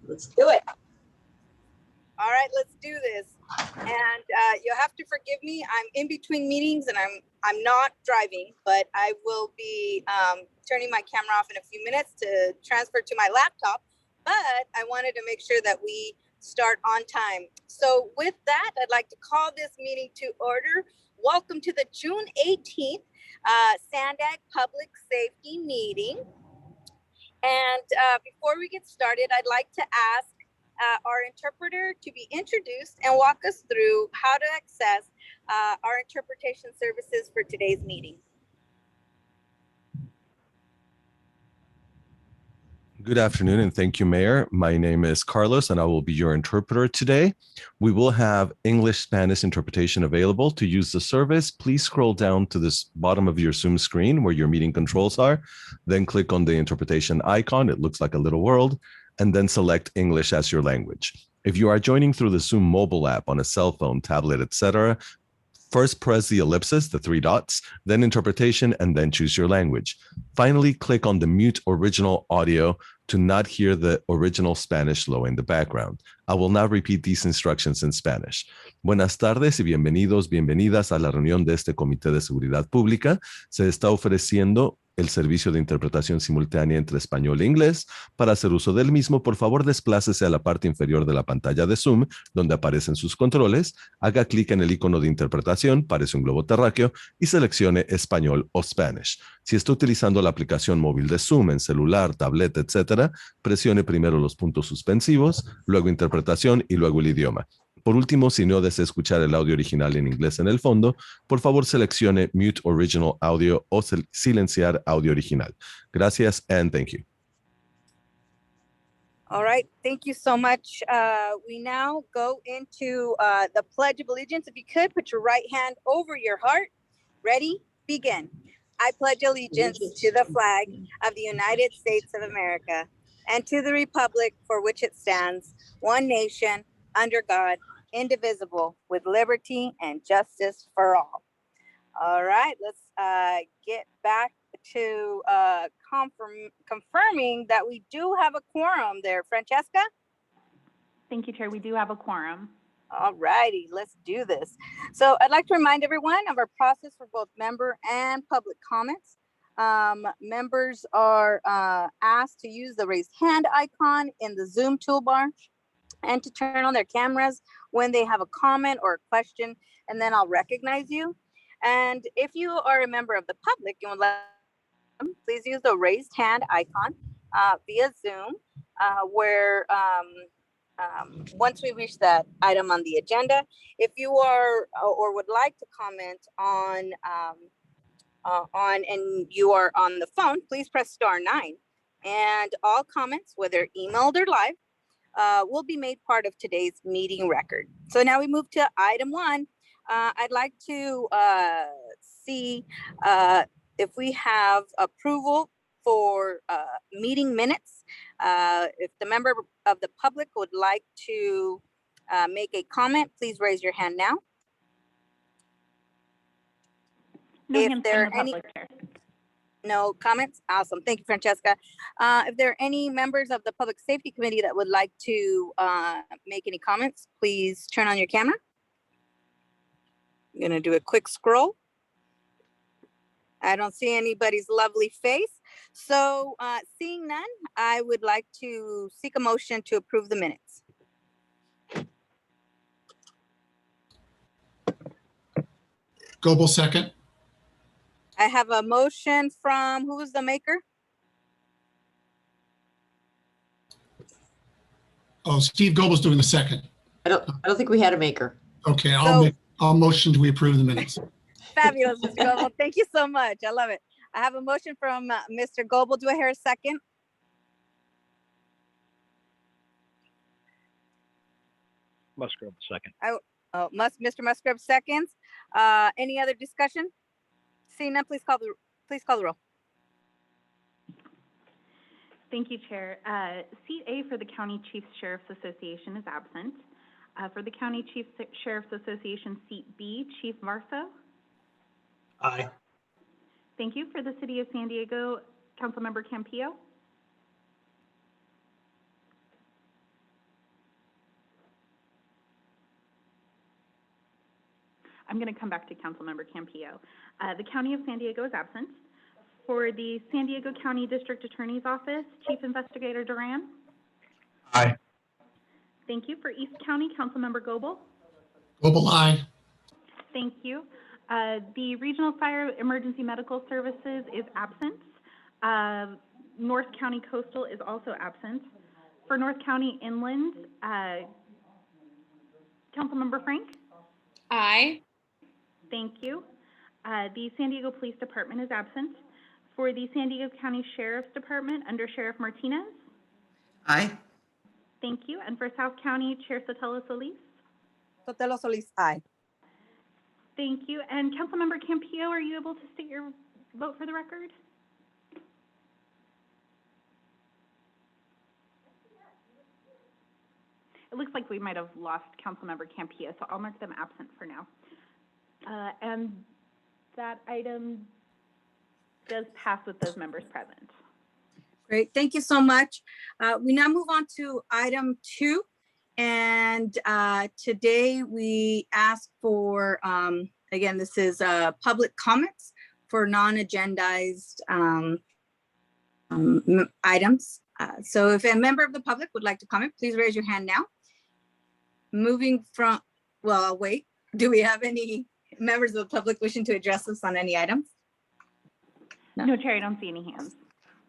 Let's do it. All right, let's do this. And you'll have to forgive me. I'm in between meetings and I'm not driving, but I will be turning my camera off in a few minutes to transfer to my laptop. But I wanted to make sure that we start on time. So with that, I'd like to call this meeting to order. Welcome to the June 18th Sandag Public Safety Meeting. And before we get started, I'd like to ask our interpreter to be introduced and walk us through how to access our interpretation services for today's meeting. Good afternoon, and thank you, Mayor. My name is Carlos, and I will be your interpreter today. We will have English-Spanish interpretation available. To use the service, please scroll down to the bottom of your Zoom screen where your meeting controls are. Then click on the interpretation icon. It looks like a little world, and then select English as your language. If you are joining through the Zoom mobile app on a cell phone, tablet, etc., first press the ellipsis, the three dots, then interpretation, and then choose your language. Finally, click on the mute original audio to not hear the original Spanish low in the background. I will now repeat these instructions in Spanish. Buenas tardes y bienvenidos, bienvenidas a la reunión de este Comité de Seguridad Pública. Se está ofreciendo el servicio de interpretación simultánea entre español e inglés. Para hacer uso del mismo, por favor, desplácese a la parte inferior de la pantalla de Zoom, donde aparecen sus controles, haga clic en el icono de interpretación, parece un globo terráqueo, y seleccione español o Spanish. Si está utilizando la aplicación móvil de Zoom en celular, tableta, etc., presione primero los puntos suspensivos, luego interpretación y luego el idioma. Por último, si no desea escuchar el audio original en inglés en el fondo, por favor seleccione Mute Original Audio o silenciar audio original. Gracias and thank you. All right, thank you so much. We now go into the Pledge of Allegiance. If you could, put your right hand over your heart. Ready? Begin. I pledge allegiance to the flag of the United States of America and to the republic for which it stands, one nation, under God, indivisible, with liberty and justice for all. All right, let's get back to confirming that we do have a quorum there. Francesca? Thank you, Chair. We do have a quorum. All righty, let's do this. So I'd like to remind everyone of our process for both member and public comments. Members are asked to use the raised hand icon in the Zoom toolbar and to turn on their cameras when they have a comment or a question, and then I'll recognize you. And if you are a member of the public and would like, please use the raised hand icon via Zoom, where once we reach that item on the agenda, if you are or would like to comment on and you are on the phone, please press *9. And all comments, whether emailed or live, will be made part of today's meeting record. So now we move to item 1. I'd like to see if we have approval for meeting minutes. If the member of the public would like to make a comment, please raise your hand now. No If hands there from are the any public, Chair. no comments, awesome. Thank you, Francesca. If there are any members of the Public Safety Committee that would like to make any comments, please turn on your camera. I'm gonna do a quick scroll. I don't see anybody's lovely face. So seeing none, I would like to seek a motion to approve the minutes. Goebel, second. I have a motion from, who was the maker? Oh, Steve Goebel's doing the second. I don't think we had a maker. Okay, So- I'll motion to approve the minutes. Fabulous, Mr. Goebel. Thank you so much. I love it. I have a motion from Mr. Goebel. Do I hear a second? Musgrove, second. Oh, Mr. Musgrove seconds. Any other discussion? Seeing none, please call the roll. Thank you, Chair. Seat A for the County Chiefs Sheriff's Association is absent. For the County Chiefs Sheriff's Association, Seat B, Chief Marso. Aye. Thank you. For the City of San Diego, Councilmember Campillo. I'm going to come back to Councilmember Campillo. The County of San Diego is absent. For the San Diego County District Attorney's Office, Chief Investigator Duran. Aye. Thank you. For East County, Councilmember Goebel. Goebel, aye. Thank you. The Regional Fire Emergency Medical Services is absent. North County Coastal is also absent. For North County Inland, Councilmember Frank. Aye. Thank you. The San Diego Police Department is absent. For the San Diego County Sheriff's Department, Under Sheriff Martinez. Aye. Thank you. And for South County, Chair Sotelo Solis. Sotelo Solis, aye. Thank you. And Councilmember Campillo, are you able to state your vote for the record? It looks like we might have lost Councilmember Campillo, so I'll mark them absent for now. And that item does pass with those members present. Great, thank you so much. We now move on to item 2. And today we ask for, again, this is public comments for non-agendized items. So if a member of the public would like to comment, please raise your hand now. Moving from, well, I'll wait. Do we have any members of the public wishing to address us on any items? No, Chair, I don't see any hands.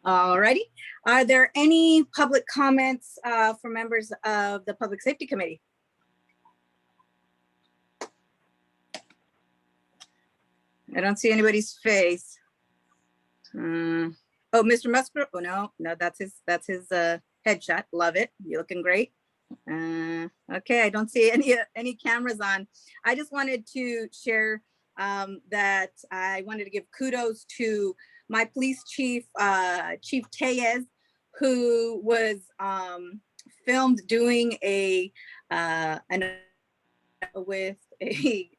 Alrighty. Are there any public comments for members of the Public Safety Committee? I don't see anybody's face. Oh, Mr. Musgrove. Oh, no, that's his headshot. Love it. You're looking great. Okay, I don't see any cameras on. I just wanted to share that I wanted to give kudos to my police chief, Chief Tellez, who was filmed doing with a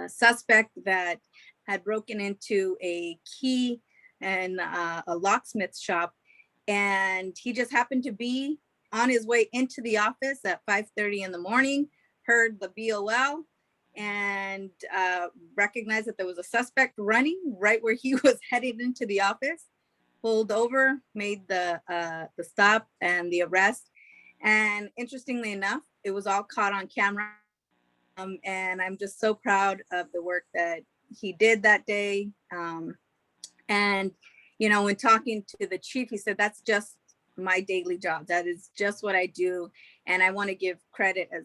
suspect that had broken into a key and a locksmith shop, and he just happened to be on his way into the office at 5:30 in the morning, heard the BOL, and recognized that there was a suspect running right where he was headed into the office, pulled over, made the stop and the arrest. And interestingly enough, it was all caught on camera. And I'm just so proud of the work that he did that day. And, you know, when talking to the chief, he said, that's just my daily job. That is just what I do. And I want to give credit as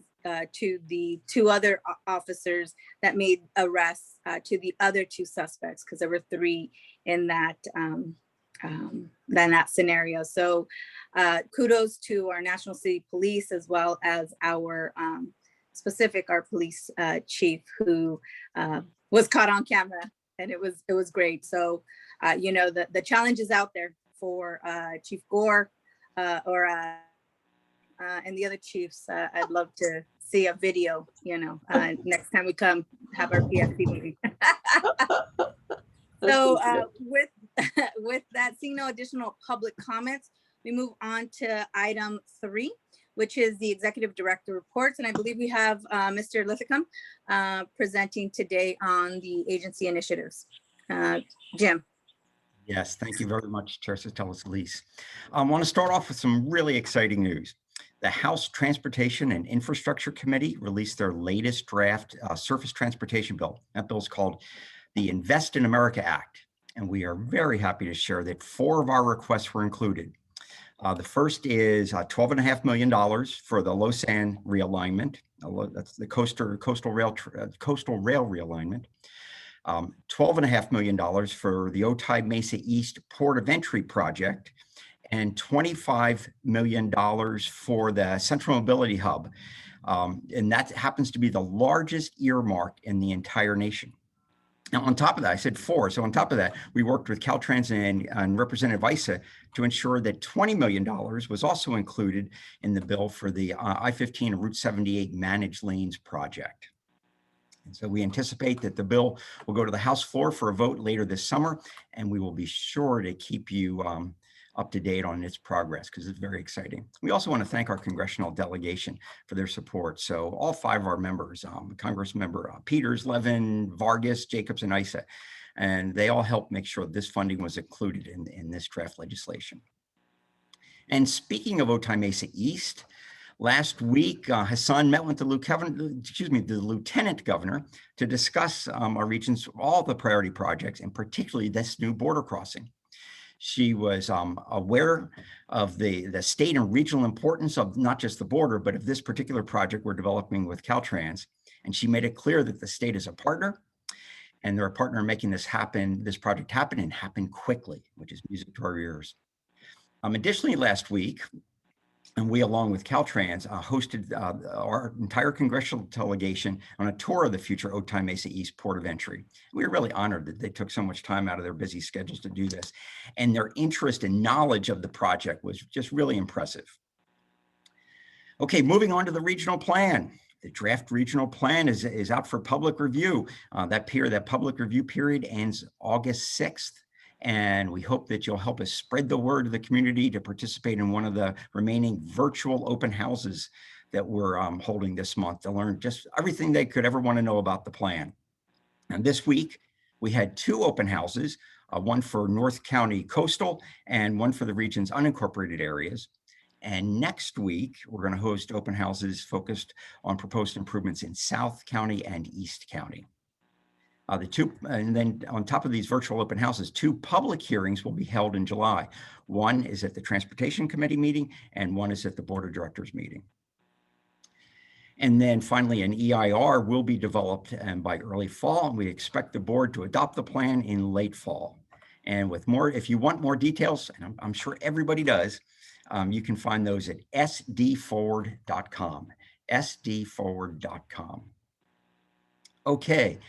to the 2 other officers that made arrests, to the other 2 suspects, because there were 3 in that scenario. So kudos to our National City Police, as well as our our police chief, who was caught on camera, and it was great. So you know, the challenge is out there for Chief Gore and the other chiefs. I'd love to see a video, you know, next time we come have our PFP meeting. So with that, seeing no additional public comments, we move on to item 3, which is the executive director reports. And I believe we have Mr. Lithicum presenting today on the agency initiatives. Jim. Yes, thank you very much, Chair Sotelo Solis. I want to start off with some really exciting news. The House Transportation and Infrastructure Committee released their latest draft surface transportation bill. That bill is called the Invest in America Act. And we are very happy to share that 4 of our requests were included. The first is $12.5 million for the Lausanne realignment. That's the coastal rail realignment. $12.5 million for the Otay Mesa East Port of Entry project, and $25 million for the Central Mobility Hub. And that happens to be the largest earmark in the entire nation. Now, on top of that, I said 4. So on top of that, we worked with Caltrans and Representative Issa to ensure that $20 million was also included in the bill for the I-15 and Route 78 managed lanes project. And so we anticipate that the bill will go to the House floor for a vote later this summer, and we will be sure to keep you up to date on its progress because it's very exciting. We also want to thank our congressional delegation for their support. So all 5 of our members, Congressmember Peters, Levin, Vargas, Jacobs, and Issa, and they all helped make sure this funding was included in this draft legislation. And speaking of Otay Mesa East, last week, Hassan met with the Lieutenant Governor to discuss our region's all the priority projects, and particularly this new border crossing. She was aware of the state and regional importance of not just the border, but of this particular project we're developing with Caltrans. And she made it clear that the state is a partner, and they're a partner in making this project happen and happen quickly, which is music to our ears. Additionally, last week, and we, along with Caltrans, hosted our entire congressional delegation on a tour of the future Otay Mesa East port of entry. We were really honored that they took so much time out of their busy schedules to do this, and their interest and knowledge of the project was just really impressive. Okay, moving on to the regional plan. The draft regional plan is out for public review. That public review period ends August 6th. And we hope that you'll help us spread the word to the community to participate in one of the remaining virtual open houses that we're holding this month to learn just everything they could ever want to know about the plan. And this week, we had 2 open houses, one for North County Coastal and one for the region's unincorporated areas. And next week, we're going to host open houses focused on proposed improvements in South County and East County. And then on top of these virtual open houses, 2 public hearings will be held in July. One is at the Transportation Committee meeting, and one is at the Board of Directors meeting. And then finally, an EIR will be developed by early fall, and we expect the board to adopt the plan in late fall. And with more, if you want more details, and I'm sure everybody does, you can find those at sdforward.com, sdforward.com. Okay.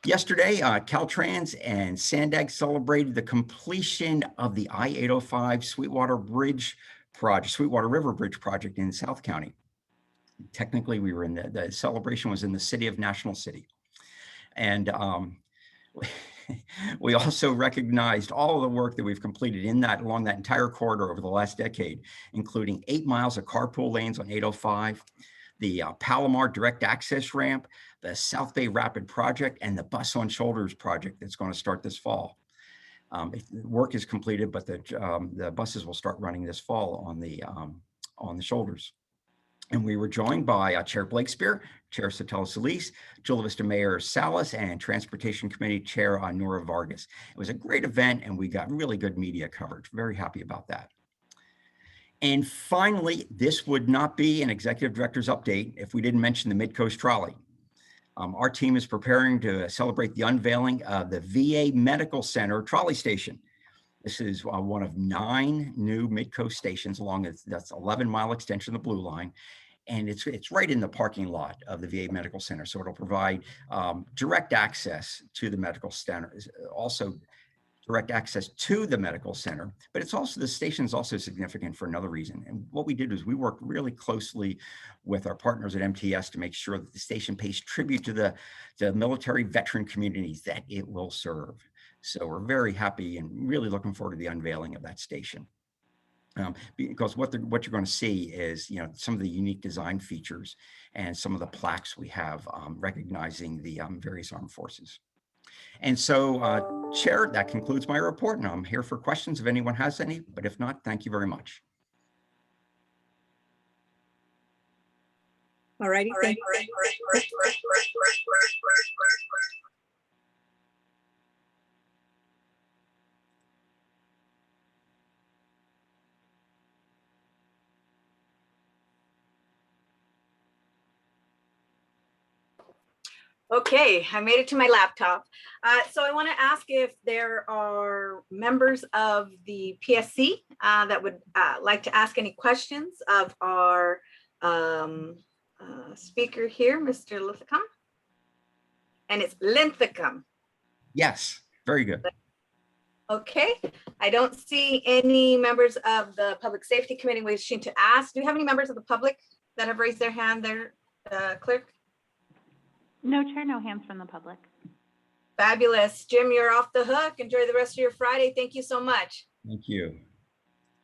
Yesterday, Caltrans and Sandag celebrated the completion of the I-805 Sweetwater River Bridge project in South County. Technically, we were in the celebration was in the city of National City. And we also recognized all of the work that we've completed along that entire corridor over the last decade, including 8 miles of carpool lanes on 805, the Palomar direct access ramp, the South Bay Rapid project, and the Bus on Shoulders project that's going to start this fall. Work is completed, but the buses will start running this fall on the shoulders. And we were joined by Chair Blakespear, Chair Sotelo Solis, Chula Vista Mayor Salas, and Transportation Committee Chair Nora Vargas. It was a great event, and we got really good media coverage. Very happy about that. And finally, this would not be an executive director's update if we didn't mention the Midcoast Trolley. Our team is preparing to celebrate the unveiling of the VA Medical Center trolley station. This is one of 9 new Midcoast stations along that's 11-mile extension of the Blue Line. And it's right in the parking lot of the VA Medical Center. So it'll provide direct access to the medical center, also direct access to the medical center, but the station is also significant for another reason. And what we did was we worked really closely with our partners at MTS to make sure that the station pays tribute to the military veteran communities that it will serve. So we're very happy and really looking forward to the unveiling of that station. Because what you're going to see is, some of the unique design features and some of the plaques we have recognizing the various armed forces. And so, Chair, that concludes my report, and I'm here for questions if anyone has any, but if not, thank you very much. All righty, thank you. Okay, I made it to my laptop. So I want to ask if there are members of the PSC that would like to ask any questions of our speaker here, Mr. Linthicum. And it's Linthicum. Yes, very good. Okay, I don't see any members of the Public Safety Committee wishing to ask. Do you have any members of the public that have raised their hand there, Clerk? No, Chair, no hands from the public. Fabulous. Jim, you're off the hook. Enjoy the rest of your Friday. Thank you so much. Thank you.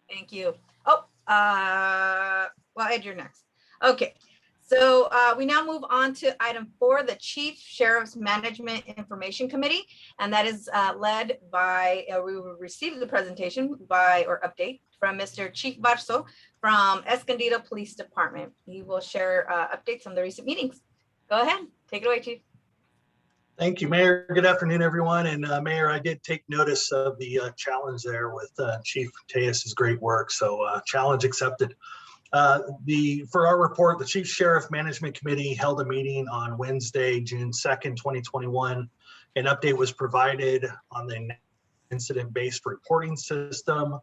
Thank you. Oh, well, Ed, you're next. Okay, so we now move on to item 4, the Chief Sheriff's Management Information Committee. And that is led by, we will receive the presentation by, or update from Mr. Chief Barso from Escondido Police Department. He will share updates on the recent meetings. Go ahead, take it away, Chief. Thank you, Mayor. Good afternoon, everyone. And Mayor, I did take notice of the challenge there with Chief Tejas' great work. So challenge accepted. For our report, the Chief Sheriff Management Committee held a meeting on Wednesday, June 2nd, 2021. An update was provided on the incident-based reporting system,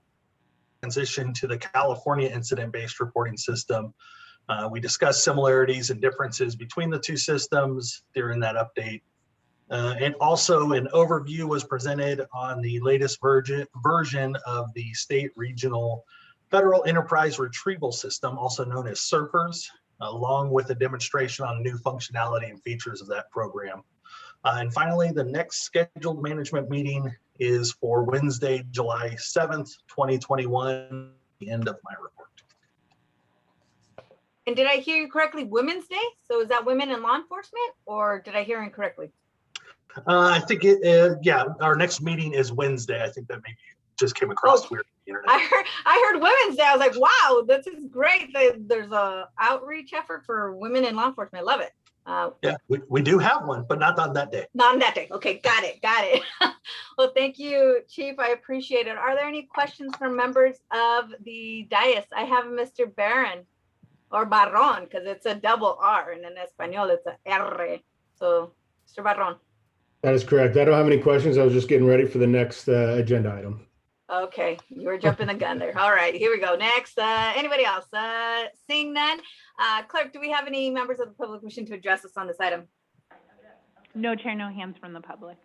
transition to the California incident-based reporting system. We discussed similarities and differences between the two systems during that update. And also an overview was presented on the latest version of the state regional federal enterprise retrieval system, also known as SERPers, along with a demonstration on new functionality and features of that program. And finally, the next scheduled management meeting is for Wednesday, July 7th, 2021, the end of my report. And did I hear you correctly, Women's Day? So is that women in law enforcement, or did I hear incorrectly? I think yeah, our next meeting is Wednesday. I think that maybe just came across weird on the internet. I heard Women's Day. I was like, wow, this is great. There's a outreach effort for women in law enforcement. I love it. Yeah, we do have one, but not on that day. Not on that day. Okay, got it. Well, thank you, Chief. I appreciate it. Are there any questions from members of the dais? I have Mr. Barron, or Barron, because it's a double R, and in Espanol it's a R. So, Mr. Barron. That is correct. I don't have any questions. I was just getting ready for the next agenda item. Okay, you were jumping the gun there. All right, here we go. Next, anybody else? Seeing none, Clerk, do we have any members of the public wishing to address us on this item? No, Chair, no hands from the public.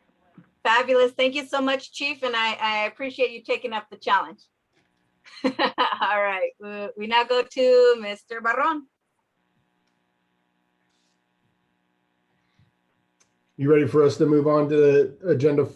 Fabulous. Thank you so much, Chief, and I appreciate you taking up the challenge. All right, we now go to Mr. Barron. You ready for us to move on to the agenda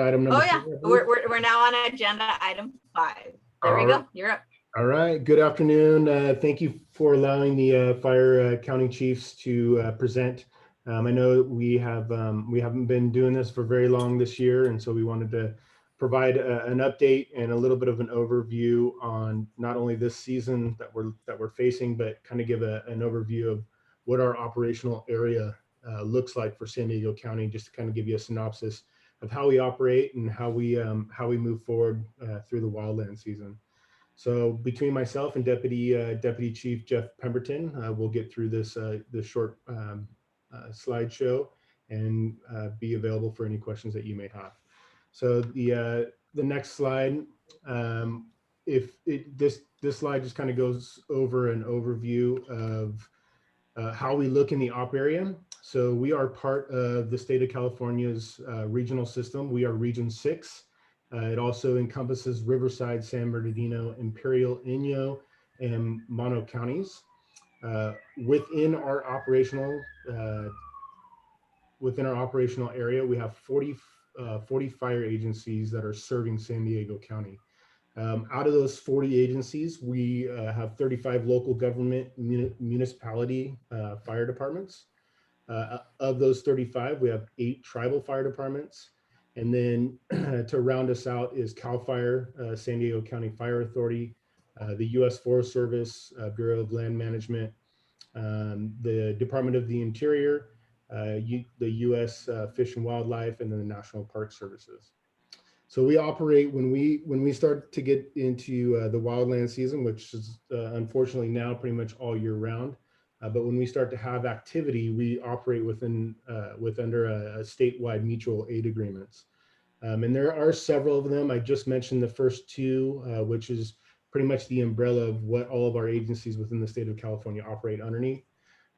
item number 4? We're now on agenda item 5. There we go. You're up. All right. Good afternoon. Thank you for allowing the fire county chiefs to present. I know we haven't been doing this for very long this year, and so we wanted to provide an update and a little bit of an overview on not only this season that we're facing, but kind of give an overview of what our operational area looks like for San Diego County, just to kind of give you a synopsis of how we operate and how we move forward through the wildland season. So between myself and Deputy Chief Jeff Pemberton, we'll get through this short slideshow and be available for any questions that you may have. So the next slide, this slide just kind of goes over an overview of how we look in the op area. So we are part of the state of California's regional system. We are Region 6. It also encompasses Riverside, San Bernardino, Imperial, Inyo, and Mono counties. Within our operational area, we have 40 fire agencies that are serving San Diego County. Out of those 40 agencies, we have 35 local government municipality fire departments. Of those 35, we have 8 tribal fire departments. And then to round us out is CAL FIRE, San Diego County Fire Authority, the U.S. Forest Service, Bureau of Land Management, the Department of the Interior, the U.S. Fish and Wildlife, and then the National Park Services. So we operate when we start to get into the wildland season, which is unfortunately now pretty much all year round. But when we start to have activity, we operate under a statewide mutual aid agreements. And there are several of them. I just mentioned the first 2, which is pretty much the umbrella of what all of our agencies within the state of California operate underneath.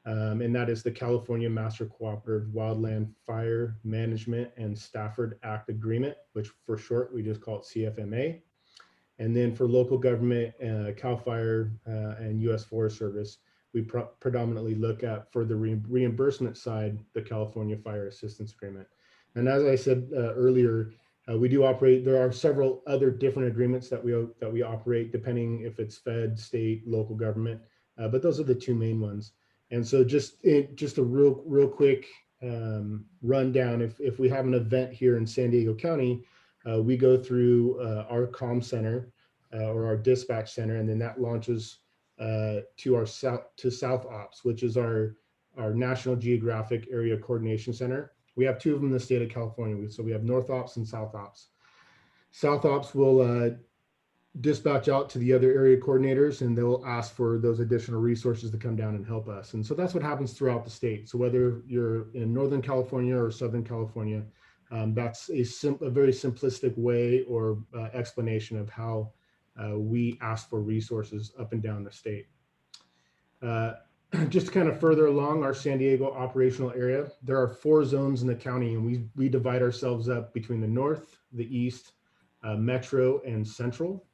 And that is the California Master Cooperative Wildland Fire Management and Stafford Act Agreement, which for short, we just call it CFMA. And then for local government, CAL FIRE and U.S. Forest Service, we predominantly look at, for the reimbursement side, the California Fire Assistance Agreement. And as I said earlier, We do operate, there are several other different agreements that we operate depending if it's fed, state, local government, but those are the two main ones. And so just a real quick rundown, if we have an event here in San Diego County, we go through our comm center or our dispatch center, and then that launches to our South Ops, which is our National Geographic Area Coordination Center. We have two of them in the state of California. So we have North Ops and South Ops. South Ops will dispatch out to the other area coordinators, and they'll ask for those additional resources to come down and help us. And so that's what happens throughout the state. So whether you're in Northern California or Southern California, that's a very simplistic way or explanation of how we ask for resources up and down the state. Just kind of further along our San Diego operational area, there are 4 zones in the county, and we divide ourselves up between the north, the east, metro, and central.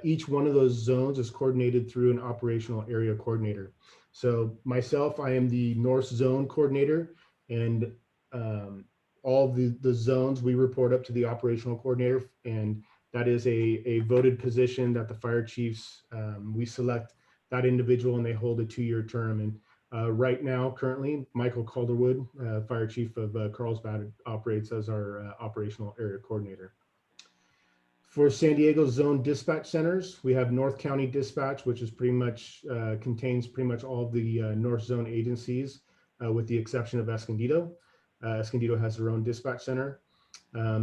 Each one of those zones is coordinated through an operational area coordinator. So myself, I am the North Zone coordinator, and all the zones we report up to the operational coordinator, and that is a voted position that the fire chiefs, we select that individual and they hold a 2-year term. And right now, currently, Michael Calderwood, fire chief of Carlsbad, operates as our operational area coordinator. For San Diego zone dispatch centers, we have North County Dispatch, which is pretty much contains pretty much all of the North Zone agencies, with the exception of Escondido. Escondido has their own dispatch center.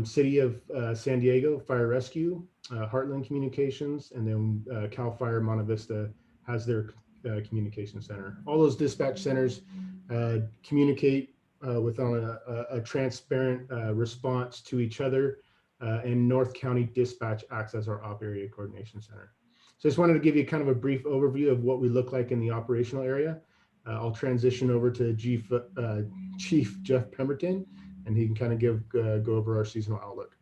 City of San Diego Fire Rescue, Heartland Communications, and then Cal Fire Monte Vista has their communication center. All those dispatch centers communicate with a transparent response to each other, and North County Dispatch acts as our op area coordination center. So I just wanted to give you kind of a brief overview of what we look like in the operational area. I'll transition over to Chief Jeff Pemberton, and he can kind of go over our seasonal outlook.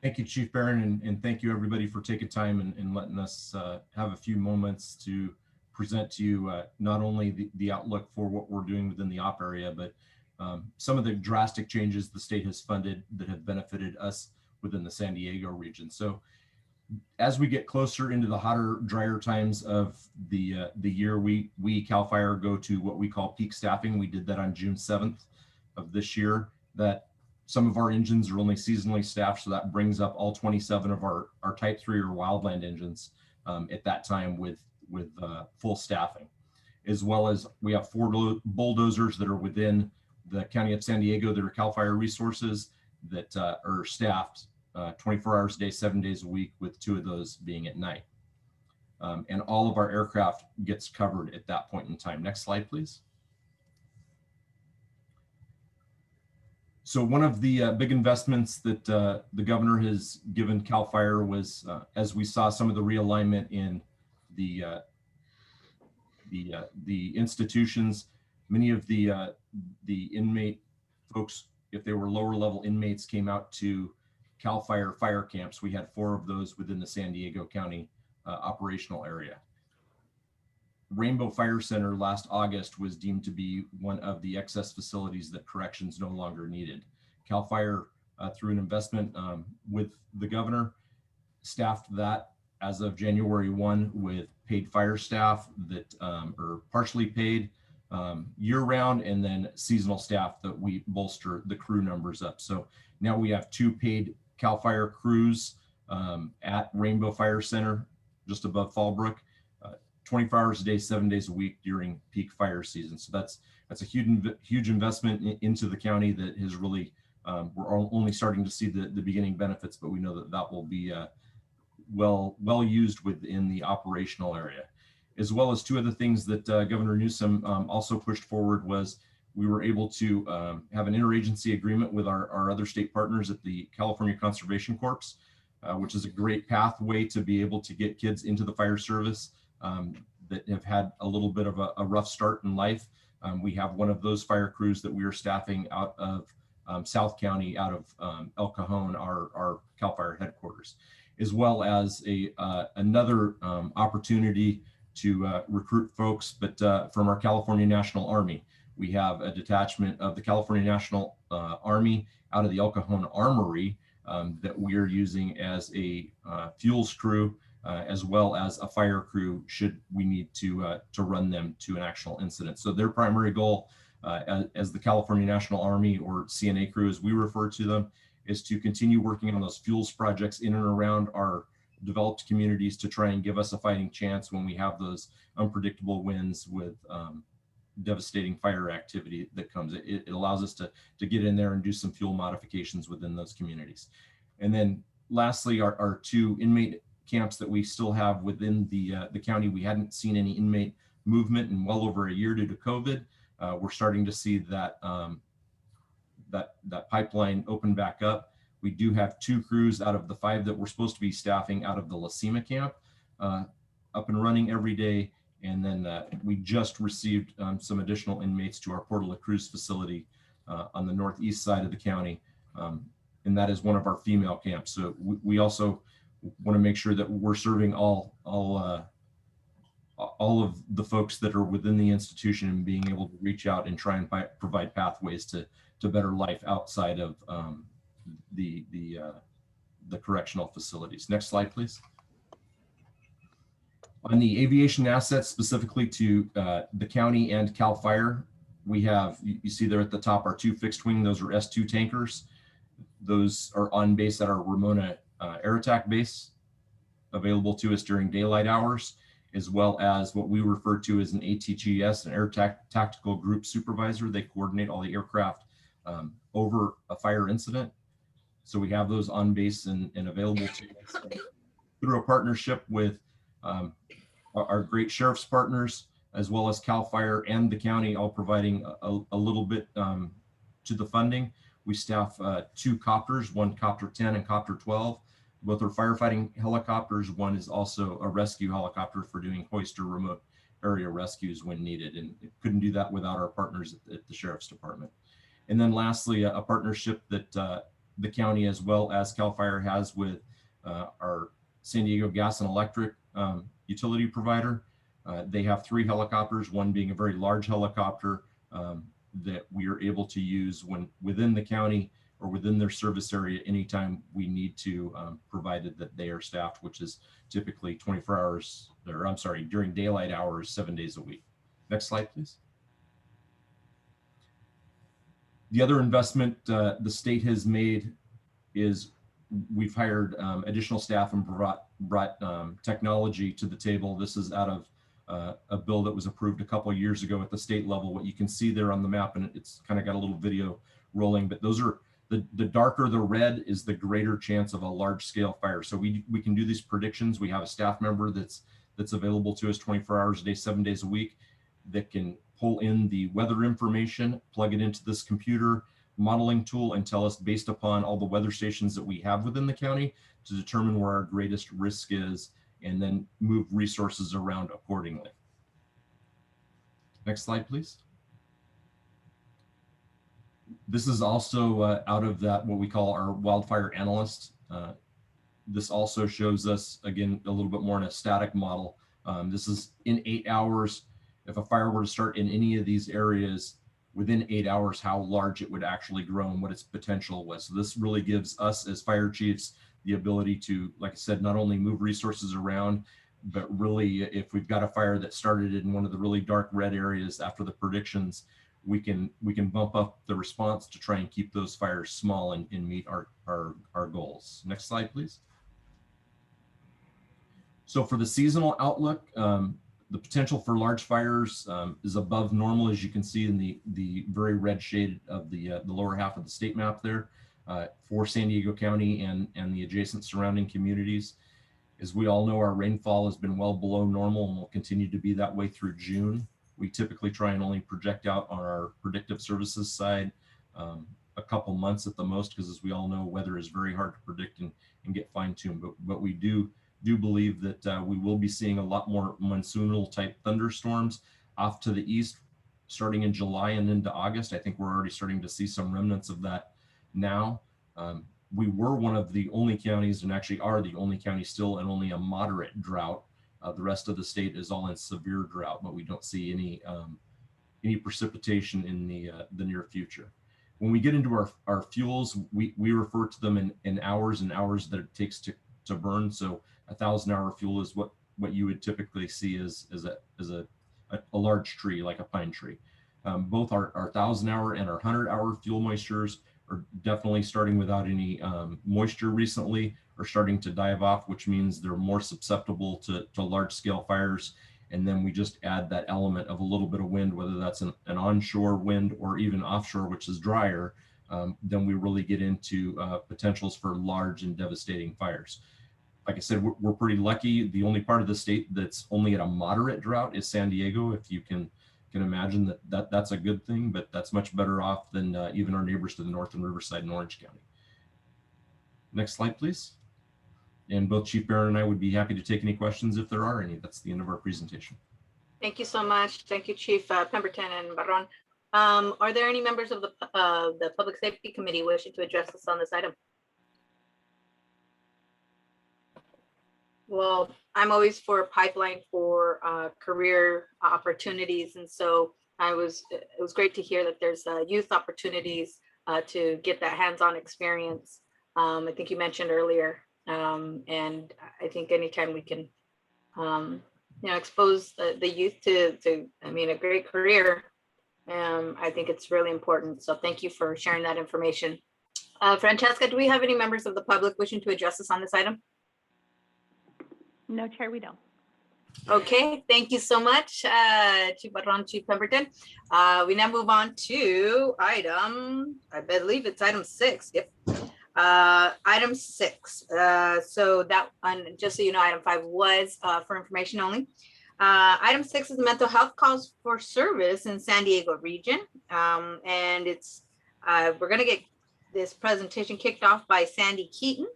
Thank you, Chief Barron, and thank you everybody for taking time and letting us have a few moments to present to you not only the outlook for what we're doing within the op area, but some of the drastic changes the state has funded that have benefited us within the San Diego region. So as we get closer into the hotter, drier times of the year, we CAL FIRE go to what we call peak staffing. We did that on June 7th of this year. That some of our engines are only seasonally staffed, so that brings up all 27 of our Type 3 or wildland engines at that time with full staffing, as well as we have 4 bulldozers that are within the County of San Diego that are CAL FIRE resources that are staffed 24 hours a day, 7 days a week, with 2 of those being at night. And all of our aircraft gets covered at that point in time. Next slide, please. So one of the big investments that the governor has given CAL FIRE was, as we saw some of the realignment in the institutions, many of the inmate folks, if they were lower level inmates, came out to CAL FIRE fire camps. We had 4 of those within the San Diego County operational area. Rainbow Fire Center last August was deemed to be one of the excess facilities that corrections no longer needed. CAL FIRE, through an investment with the governor, staffed that as of January 1 with paid fire staff that are partially paid year round, and then seasonal staff that we bolster the crew numbers up. So now we have 2 paid CAL FIRE crews at Rainbow Fire Center just above Fallbrook, 24 hours a day, 7 days a week during peak fire season. So that's a huge investment into the county that has really, we're only starting to see the beginning benefits, but we know that will be well used within the operational area. As well as 2 other things that Governor Newsom also pushed forward was we were able to have an interagency agreement with our other state partners at the California Conservation Corps, which is a great pathway to be able to get kids into the fire service that have had a little bit of a rough start in life. We have one of those fire crews that we are staffing out of South County, out of El Cajon, our CAL FIRE headquarters, as well as another opportunity to recruit folks, but from our California National Army. We have a detachment of the California National Army out of the El Cajon Armory that we are using as a fuels crew, as well as a fire crew should we need to run them to an actual incident. So their primary goal as the California National Army, or CNA crew as we refer to them, is to continue working on those fuels projects in and around our developed communities to try and give us a fighting chance when we have those unpredictable winds with devastating fire activity that comes. It allows us to get in there and do some fuel modifications within those communities. And then lastly, our two inmate camps that we still have within the county. We hadn't seen any inmate movement in well over a year due to COVID. We're starting to see that that pipeline open back up. We do have 2 crews out of the 5 that we're supposed to be staffing out of the La Cima camp up and running every day. And then we just received some additional inmates to our Puerto La Cruz facility on the northeast side of the county. And that is one of our female camps. So we also want to make sure that we're serving all of the folks that are within the institution and being able to reach out and try and provide pathways to better life outside of the correctional facilities. Next slide, please. On the aviation assets, specifically to the county and CAL FIRE, we have, you see there at the top, our 2 fixed wing, those are S2 tankers. Those are on base at our Ramona Air Attack Base, available to us during daylight hours, as well as what we refer to as an ATGS, an Air Tactical Group Supervisor. They coordinate all the aircraft over a fire incident. So we have those on base and available to us through a partnership with our great sheriff's partners, as well as CAL FIRE and the county, all providing a little bit to the funding. We staff 2 copters, one Copter 10 and Copter 12. Both are firefighting helicopters. One is also a rescue helicopter for doing hoist or remote area rescues when needed. And it couldn't do that without our partners at the Sheriff's Department. And then lastly, a partnership that the county as well as CAL FIRE has with our San Diego Gas and Electric utility provider. They have 3 helicopters, one being a very large helicopter that we are able to use when within the county or within their service area anytime we need to, provided that they are staffed, which is typically 24 hours, or I'm sorry, during daylight hours, 7 days a week. Next slide, please. The other investment the state has made is we've hired additional staff and brought technology to the table. This is out of a bill that was approved a couple of years ago at the state level. What you can see there on the map, and it's kind of got a little video rolling, but those are the darker the red is the greater chance of a large scale fire. So we can do these predictions. We have a staff member that's available to us 24 hours a day, 7 days a week, that can pull in the weather information, plug it into this computer modeling tool, and tell us based upon all the weather stations that we have within the county to determine where our greatest risk is, and then move resources around accordingly. Next slide, please. This is also out of that, what we call our wildfire analyst. This also shows us, again, a little bit more in a static model. This is in 8 hours. If a fire were to start in any of these areas, within 8 hours, how large it would actually grow and what its potential was. So this really gives us as fire chiefs the ability to, like I said, not only move resources around, but really if we've got a fire that started in one of the really dark red areas after the predictions, we can bump up the response to try and keep those fires small and meet our goals. Next slide, please. So for the seasonal outlook, the potential for large fires is above normal, as you can see in the very red shade of the lower half of the state map there for San Diego County and the adjacent surrounding communities. As we all know, our rainfall has been well below normal and will continue to be that way through June. We typically try and only project out on our predictive services side a couple months at the most, because as we all know, weather is very hard to predict and get fine-tuned. But we do believe that we will be seeing a lot more monsoonal type thunderstorms off to the east starting in July and into August. I think we're already starting to see some remnants of that now. We were one of the only counties, and actually are the only county still, and only a moderate drought. The rest of the state is all in severe drought, but we don't see any precipitation in the near future. when we get into our fuels, we refer to them in hours and hours that it takes to burn. So 1,000-hour fuel is what you would typically see as a large tree, like a pine tree. Both our 1,000-hour and our 100-hour fuel moistures are definitely starting without any moisture recently, or starting to dive off, which means they're more susceptible to large scale fires. And then we just add that element of a little bit of wind, whether that's an onshore wind or even offshore, which is drier. Then we really get into potentials for large and devastating fires. Like I said, we're pretty lucky. The only part of the state that's only at a moderate drought is San Diego. If you can imagine that's a good thing, but that's much better off than even our neighbors to the north in Riverside and Orange County. Next slide, please. And both Chief Barron and I would be happy to take any questions if there are any. That's the end of our presentation. Thank you so much. Thank you, Chief Pemberton and Barron. Are there any members of the Public Safety Committee wishing to address us on this item? Well, I'm always for a pipeline for career opportunities, and so it was great to hear that there's youth opportunities to get that hands-on experience. I think you mentioned earlier. And I think anytime we can, expose the youth to a great career, I think it's really important. So thank you for sharing that information. Francesca, do we have any members of the public wishing to address us on this item? No, Chair, we don't. Okay, thank you so much, Chief Barron, Chief Pemberton. We now move on to item, I believe it's item 6. Yep. Item 6. So that one, just so you know, item 5 was for information only. Item 6 is the mental health calls for service in San Diego region. And it's we're going to get this presentation kicked off by Sandy Keaton.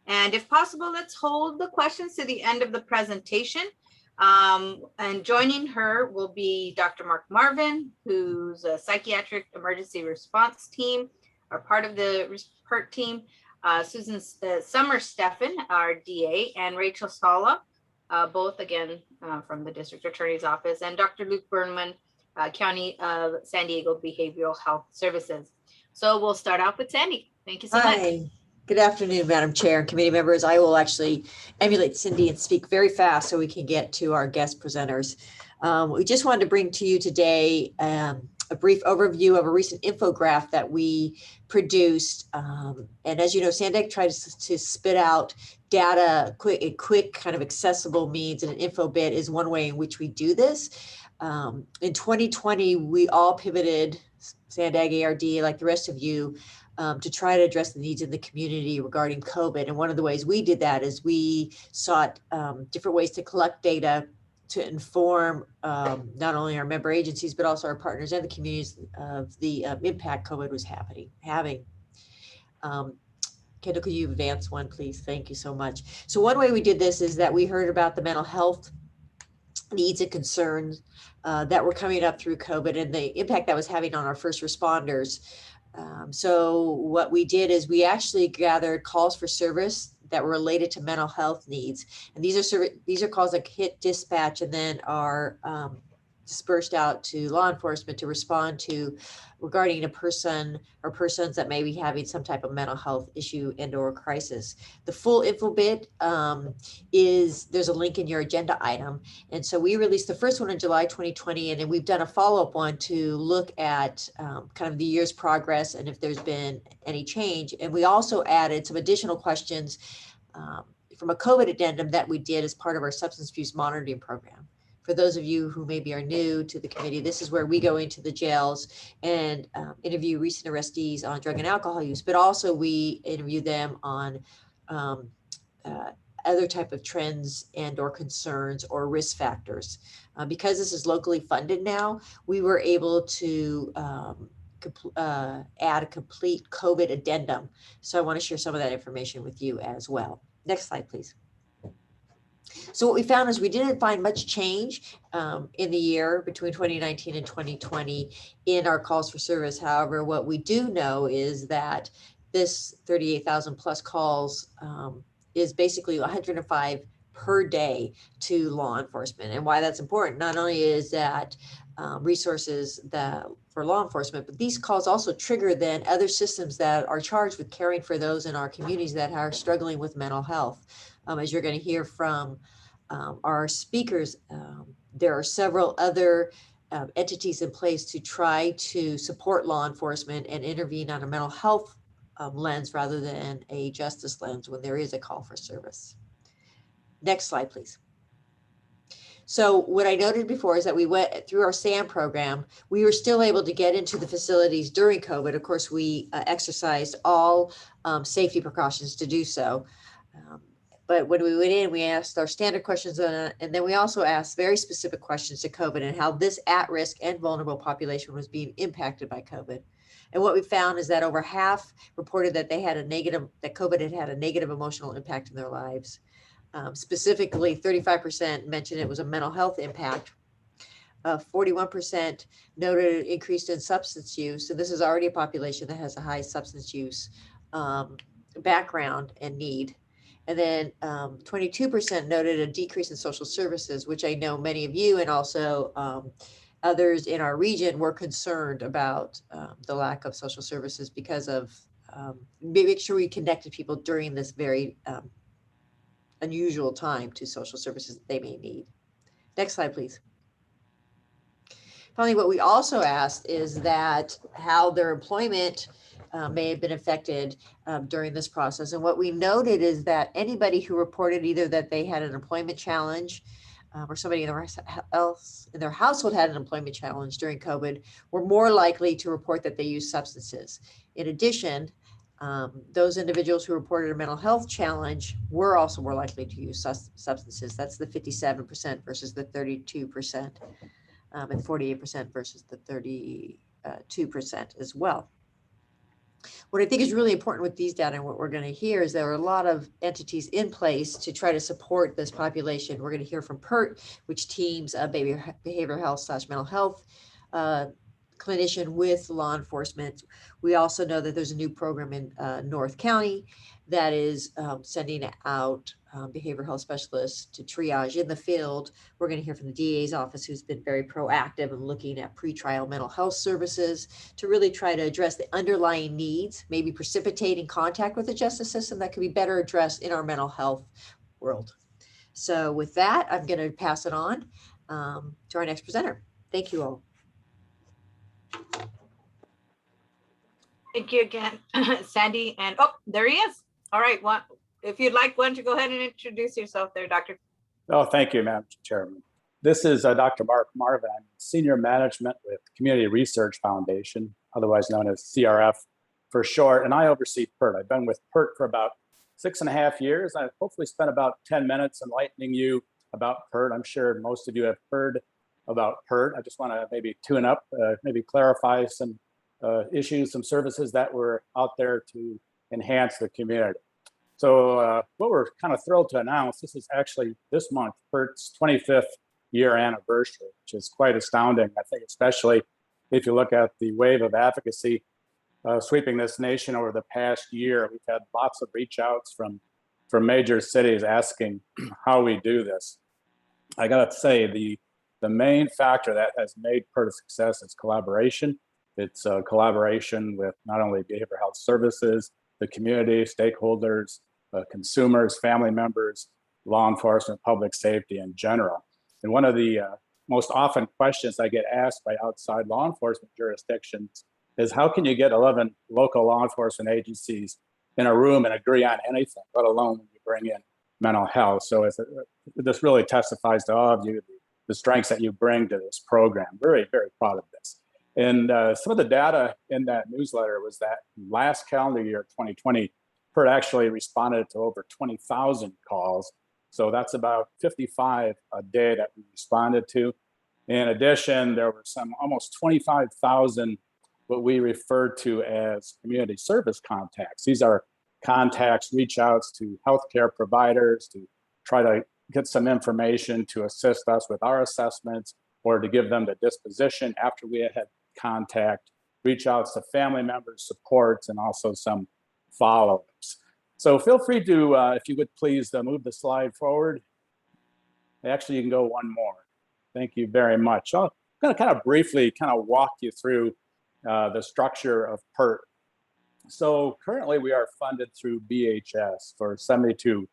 And if possible, let's hold the questions to the end of the presentation. And joining her will be Dr. Mark Marvin, who's a psychiatric emergency response team, or part of the PERT team, Susan Summer Steffen, our DA, and Rachel Sala, both again from the District Attorney's Office, and Dr. Luke Burnman, County of San Diego Behavioral Health Services. So we'll start off with Sandy. Thank you so much. Hi. Good afternoon, Madam Chair and committee members. I will actually emulate Cindy and speak very fast so we can get to our guest presenters. We just wanted to bring to you today a brief overview of a recent infographic that we produced. And as you know, SANDAG tries to spit out data in quick kind of accessible means, and an info bit is one way in which we do this. In 2020, we all pivoted, SANDAG ARD, like the rest of you, to try to address the needs in the community regarding COVID. And one of the ways we did that is we sought different ways to collect data to inform not only our member agencies, but also our partners and the communities of the impact COVID was having. Kendall, could you advance one, please? Thank you so much. So one way we did this is that we heard about the mental health needs and concerns that were coming up through COVID and the impact that was having on our first responders. So what we did is we actually gathered calls for service that were related to mental health needs. And these are calls that hit dispatch and then are dispersed out to law enforcement to respond to regarding a person or persons that may be having some type of mental health issue and or crisis. The full info bit there's a link in your agenda item. And so we released the first one in July 2020, and then we've done a follow-up one to look at kind of the year's progress and if there's been any change. And we also added some additional questions from a COVID addendum that we did as part of our substance abuse monitoring program. For those of you who maybe are new to the committee, this is where we go into the jails and interview recent arrestees on drug and alcohol use, but also we interview them on other type of trends and or concerns or risk factors. Because this is locally funded now, we were able to add a complete COVID addendum. So I want to share some of that information with you as well. Next slide, please. So what we found is we didn't find much change in the year between 2019 and 2020 in our calls for service. However, what we do know is that this 38,000 plus calls is basically 105 per day to law enforcement. And why that's important, not only is that resources that for law enforcement, but these calls also trigger then other systems that are charged with caring for those in our communities that are struggling with mental health. As you're going to hear from our speakers, there are several other entities in place to try to support law enforcement and intervene on a mental health lens rather than a justice lens when there is a call for service. Next slide, please. So what I noted before is that we went through our SAM program. We were still able to get into the facilities during COVID. Of course, we exercised all safety precautions to do so. But when we went in, we asked our standard questions, and then we also asked very specific questions to COVID and how this at-risk and vulnerable population was being impacted by COVID. And what we found is that over half reported that they had that COVID had had a negative emotional impact in their lives. Specifically, 35% mentioned it was a mental health impact. 41% noted an increase in substance use. So this is already a population that has a high substance use background and need. And then 22% noted a decrease in social services, which I know many of you and also others in our region were concerned about the lack of social services because of making sure we connected people during this very unusual time to social services that they may need. Next slide, please. Finally, what we also asked is that how their employment may have been affected during this process. And what we noted is that anybody who reported either that they had an employment challenge or somebody else in their household had an employment challenge during COVID were more likely to report that they used substances. In addition, those individuals who reported a mental health challenge were also more likely to use substances. That's the 57% versus the 32%, and 48% versus the 32% as well. What I think is really important with these data and what we're going to hear is there are a lot of entities in place to try to support this population. We're going to hear from PERT, which teams behavioral health / mental health clinician with law enforcement. We also know that there's a new program in North County that is sending out behavioral health specialists to triage in the field. We're going to hear from the DA's office, who's been very proactive in looking at pretrial mental health services to really try to address the underlying needs, maybe precipitating contact with the justice system that could be better addressed in our mental health world. So with that, I'm going to pass it on to our next presenter. Thank you all. Thank you again, Sandy. And oh, there he is. All right. If you'd like, why don't you go ahead and introduce yourself there, Doctor? Oh, thank you, Madam Chairman. This is Dr. Mark Marvin. I'm Senior Management with Community Research Foundation, otherwise known as CRF for short, and I oversee PERT. I've been with PERT for about 6.5 years. I've hopefully spent about 10 minutes enlightening you about PERT. I'm sure most of you have heard about PERT. I just want to maybe tune up, maybe clarify some issues, some services that were out there to enhance the community. So what we're kind of thrilled to announce, this is actually this month, PERT's 25th year anniversary, which is quite astounding. I think especially if you look at the wave of advocacy sweeping this nation over the past year. We've had lots of reach outs from major cities asking how we do this. I gotta say, the main factor that has made PERT a success is collaboration. It's a collaboration with not only behavioral health services, the community, stakeholders, consumers, family members, law enforcement, public safety in general. And one of the most often questions I get asked by outside law enforcement jurisdictions is how can you get 11 local law enforcement agencies in a room and agree on anything, let alone when you bring in mental health. So this really testifies to all of you, the strengths that you bring to this program. Very, very proud of this. And some of the data in that newsletter was that last calendar year, 2020, PERT actually responded to over 20,000 calls. So that's about 55 a day that we responded to. In addition, there were some almost 25,000 what we refer to as community service contacts. These are contacts, reach outs to healthcare providers to try to get some information to assist us with our assessments or to give them the disposition after we had contact, reach outs to family members, supports, and also some follow-ups. So feel free to, if you would please move the slide forward. Actually, you can go one more. Thank you very much. I'm going to kind of briefly walk you through the structure of PERT. So currently we are funded through BHS for 72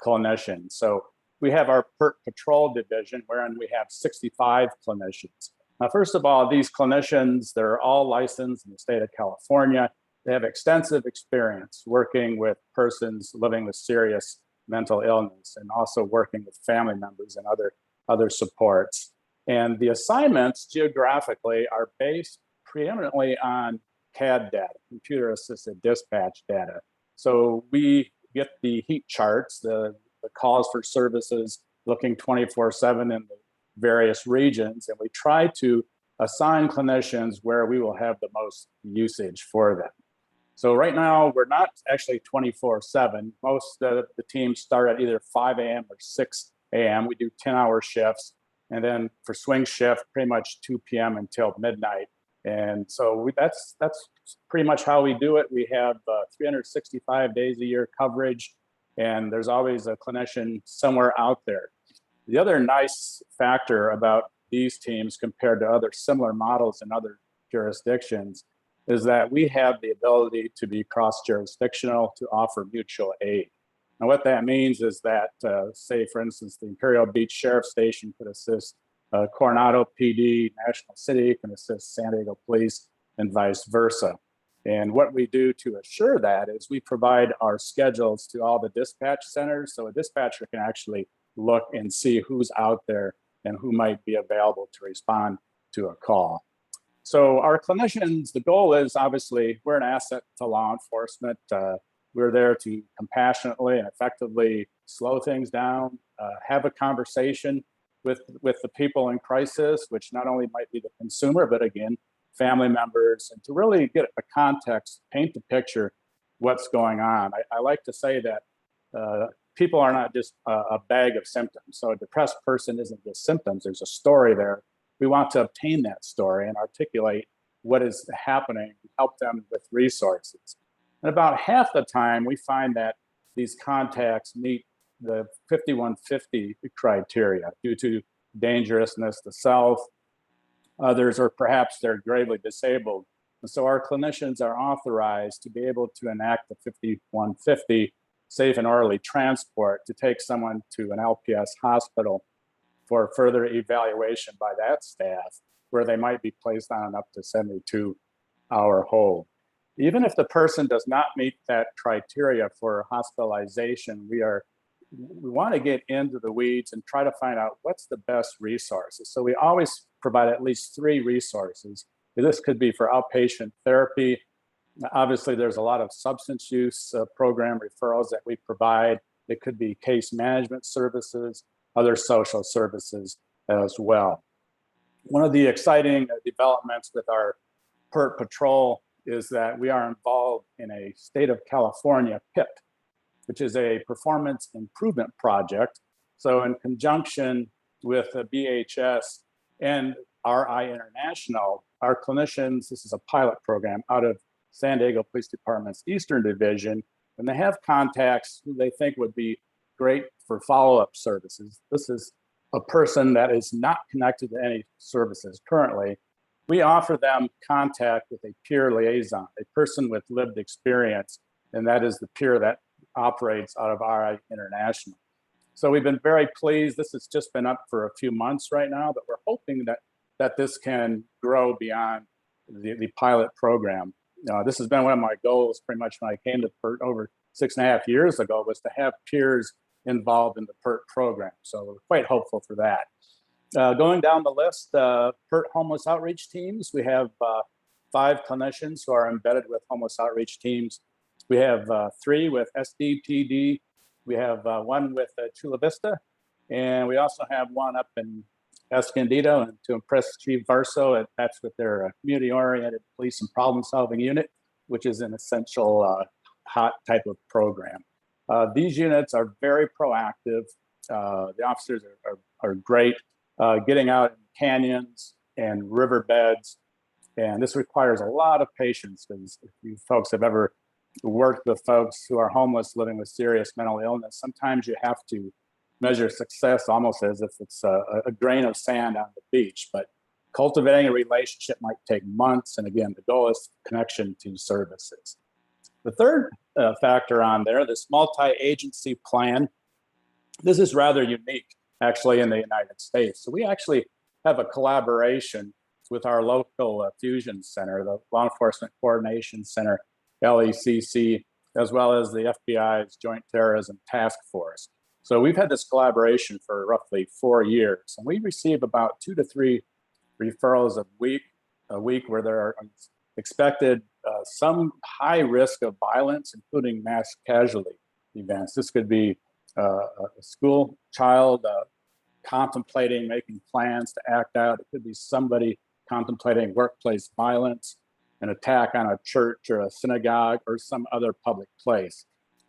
clinicians. So we have our PERT Patrol division, wherein we have 65 clinicians. Now, first of all, these clinicians, they're all licensed in the state of California. They have extensive experience working with persons living with serious mental illness and also working with family members and other supports. And the assignments geographically are based preeminently on CAD data, computer assisted dispatch data. So we get the heat charts, the calls for services looking 24/7 in the various regions, and we try to assign clinicians where we will have the most usage for them. So right now, we're not actually 24/7. Most of the teams start at either 5 a.m. or 6 a.m. We do 10-hour shifts. And then for swing shift, pretty much 2 p.m. until midnight. And so that's pretty much how we do it. We have 365 days a year coverage, and there's always a clinician somewhere out there. The other nice factor about these teams compared to other similar models in other jurisdictions is that we have the ability to be cross-jurisdictional to offer mutual aid. And what that means is that, say, for instance, the Imperial Beach Sheriff Station could assist Coronado PD, National City can assist San Diego Police, and vice versa. And what we do to assure that is we provide our schedules to all the dispatch centers, so a dispatcher can actually look and see who's out there and who might be available to respond to a call. So our clinicians, the goal is obviously we're an asset to law enforcement. We're there to compassionately and effectively slow things down, have a conversation with the people in crisis, which not only might be the consumer, but again, family members, and to really get a context, paint the picture what's going on. I like to say that people are not just a bag of symptoms. So a depressed person isn't just symptoms, there's a story there. We want to obtain that story and articulate what is happening, help them with resources. And about half the time, we find that these contacts meet the 5150 criteria due to dangerousness to self. Others, or perhaps they're gravely disabled. And so our clinicians are authorized to be able to enact the 5150 safe and orderly transport to take someone to an LPS hospital for further evaluation by that staff, where they might be placed on an up to 72-hour hold. Even if the person does not meet that criteria for hospitalization, we want to get into the weeds and try to find out what's the best resources. So we always provide at least 3 resources. This could be for outpatient therapy. Obviously, there's a lot of substance use program referrals that we provide. It could be case management services, other social services as well. One of the exciting developments with our PERT Patrol is that we are involved in a state of California PIP, which is a performance improvement project. So in conjunction with BHS and RI International, our clinicians, this is a pilot program out of San Diego Police Department's Eastern Division, and they have contacts who they think would be great for follow-up services. This is a person that is not connected to any services currently. We offer them contact with a peer liaison, a person with lived experience, and that is the peer that operates out of RI International. So we've been very pleased. This has just been up for a few months right now, but we're hoping that this can grow beyond the pilot program. This has been one of my goals pretty much when I came to PERT over 6.5 years ago, was to have peers involved in the PERT program. So we're quite hopeful for that. Going down the list, PERT homeless outreach teams, we have 5 clinicians who are embedded with homeless outreach teams. We have 3 with SDPD. We have 1 with Chula Vista. And we also have 1 up in Escondido, and to impress Chief Varso, that's with their community-oriented police and problem-solving unit, which is an essential hot type of program. These units are very proactive. The officers are great, getting out in canyons and riverbeds. And this requires a lot of patience, because if you folks have ever worked with folks who are homeless living with serious mental illness, sometimes you have to measure success almost as if it's a grain of sand on the beach, but cultivating a relationship might take months. And again, the goal is connection to services. The third factor on there, this multi-agency plan, this is rather unique actually in the United States. So we actually have a collaboration with our local fusion center, the Law Enforcement Coordination Center, LECC, as well as the FBI's Joint Terrorism Task Force. So we've had this collaboration for roughly 4 years, and we receive about 2 to 3 referrals a week where there are expected some high risk of violence, including mass casualty events. This could be a school child contemplating making plans to act out. It could be somebody contemplating workplace violence, an attack on a church or a synagogue or some other public place.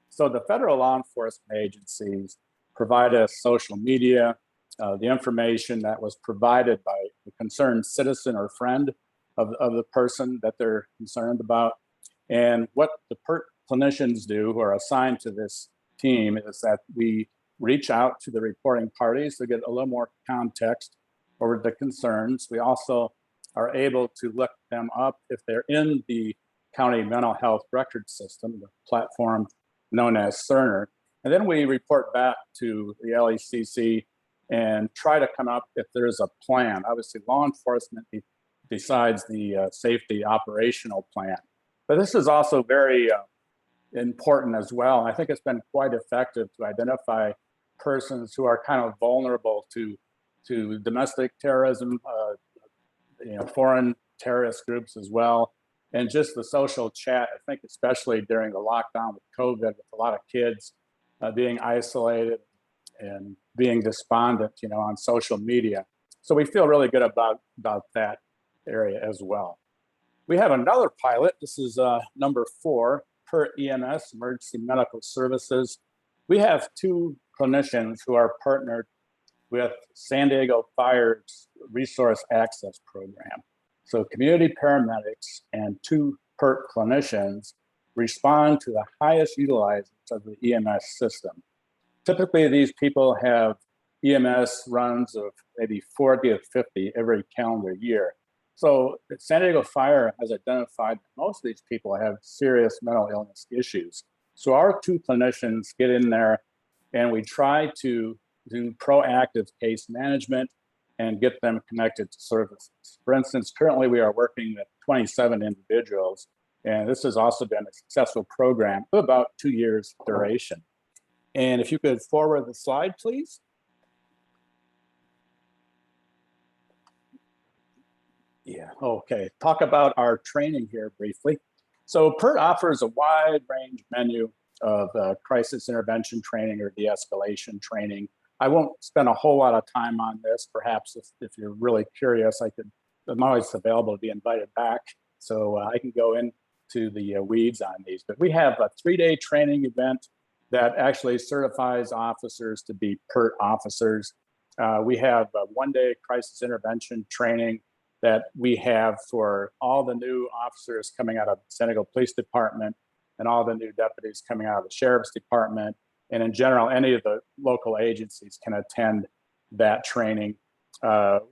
So the federal law enforcement agencies provide us social media, the information that was provided by the concerned citizen or friend of the person that they're concerned about. And what the PERT clinicians do who are assigned to this team is that we reach out to the reporting parties to get a little more context over the concerns. We also are able to look them up if they're in the county mental health record system, the platform known as Cerner. And then we report back to the LECC and try to come up if there's a plan. Obviously, law enforcement decides the safety operational plan. But this is also very important as well. I think it's been quite effective to identify persons who are kind of vulnerable to domestic terrorism, foreign terrorist groups as well. And just the social chat, I think especially during the lockdown with COVID, with a lot of kids being isolated and being despondent, on social media. So we feel really good about that area as well. We have another pilot. This is number 4, PERT EMS, Emergency Medical Services. We have 2 clinicians who are partnered with San Diego Fire's Resource Access Program. So community paramedics and 2 PERT clinicians respond to the highest utilizers of the EMS system. Typically, these people have EMS runs of maybe 40 to 50 every calendar year. So San Diego Fire has identified that most of these people have serious mental illness issues. So our 2 clinicians get in there and we try to do proactive case management and get them connected to services. For instance, currently we are working with 27 individuals, and this has also been a successful program of about 2 years duration. And if you could forward the slide, please. Yeah, okay. Talk about our training here briefly. So PERT offers a wide range menu of crisis intervention training or de-escalation training. I won't spend a whole lot of time on this. Perhaps if you're really curious, I'm always available to be invited back. So I can go into the weeds on these. But we have a 3-day training event that actually certifies officers to be PERT officers. We have a 1-day crisis intervention training that we have for all the new officers coming out of San Diego Police Department and all the new deputies coming out of the Sheriff's Department. And in general, any of the local agencies can attend that training.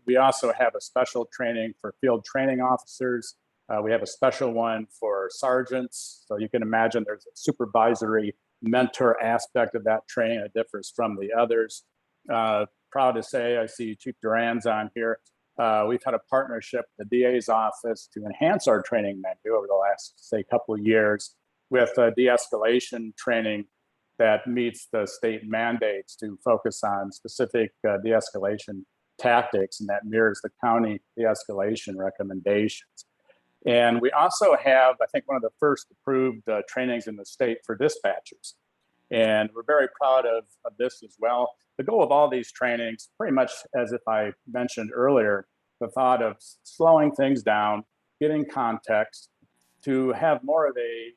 We also have a special training for field training officers. We have a special one for sergeants. So you can imagine there's a supervisory mentor aspect of that training that differs from the others. Proud to say, I see Chief Duran's on here. We've had a partnership with the DA's office to enhance our training menu over the last, say, couple of years with de-escalation training that meets the state mandates to focus on specific de-escalation tactics, and that mirrors the county de-escalation recommendations. And we also have, I think, one of the first approved trainings in the state for dispatchers. And we're very proud of this as well. The goal of all these trainings, pretty much as if I mentioned earlier, the thought of slowing things down, getting context, to have more of a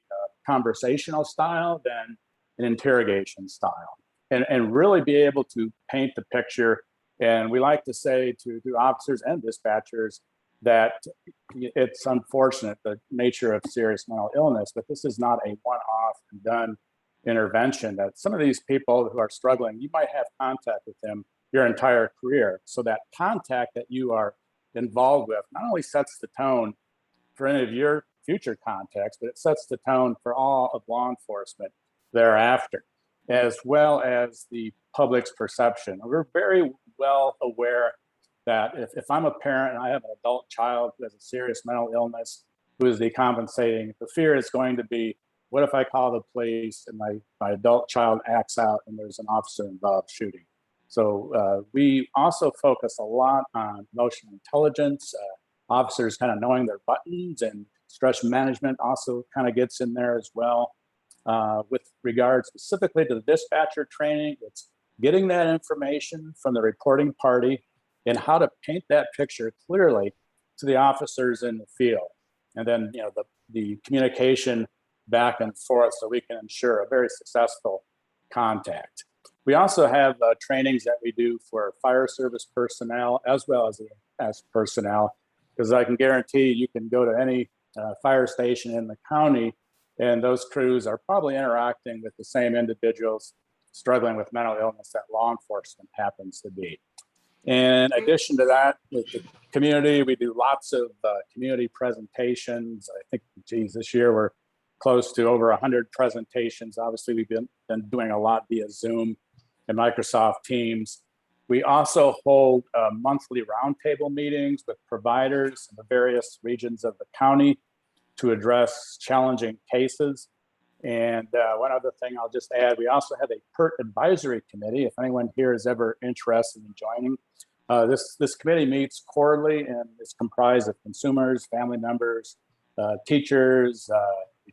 conversational style than an interrogation style, and really be able to paint the picture. And we like to say to officers and dispatchers that it's unfortunate, the nature of serious mental illness, but this is not a one-off and done intervention, that some of these people who are struggling, you might have contact with them your entire career. So that contact that you are involved with not only sets the tone for any of your future contacts, but it sets the tone for all of law enforcement thereafter, as well as the public's perception. We're very well aware that if I'm a parent and I have an adult child who has a serious mental illness, who is decompensating, the fear is going to be, what if I call the police and my adult child acts out and there's an officer involved shooting? So we also focus a lot on emotional intelligence, officers kind of knowing their buttons, and stress management also kind of gets in there as well. With regard specifically to the dispatcher training, it's getting that information from the reporting party and how to paint that picture clearly to the officers in the field. And then, you know, the communication back and forth so we can ensure a very successful contact. We also have trainings that we do for fire service personnel as well as EMS personnel, because I can guarantee you can go to any fire station in the county and those crews are probably interacting with the same individuals struggling with mental illness that law enforcement happens to be. In addition to that, with the community, we do lots of community presentations. I think, geez, this year we're close to over 100 presentations. Obviously, we've been doing a lot via Zoom and Microsoft Teams. We also hold monthly roundtable meetings with providers in the various regions of the county to address challenging cases. And one other thing I'll just add, we also have a PERT advisory committee. If anyone here is ever interested in joining, this committee meets quarterly and is comprised of consumers, family members, teachers,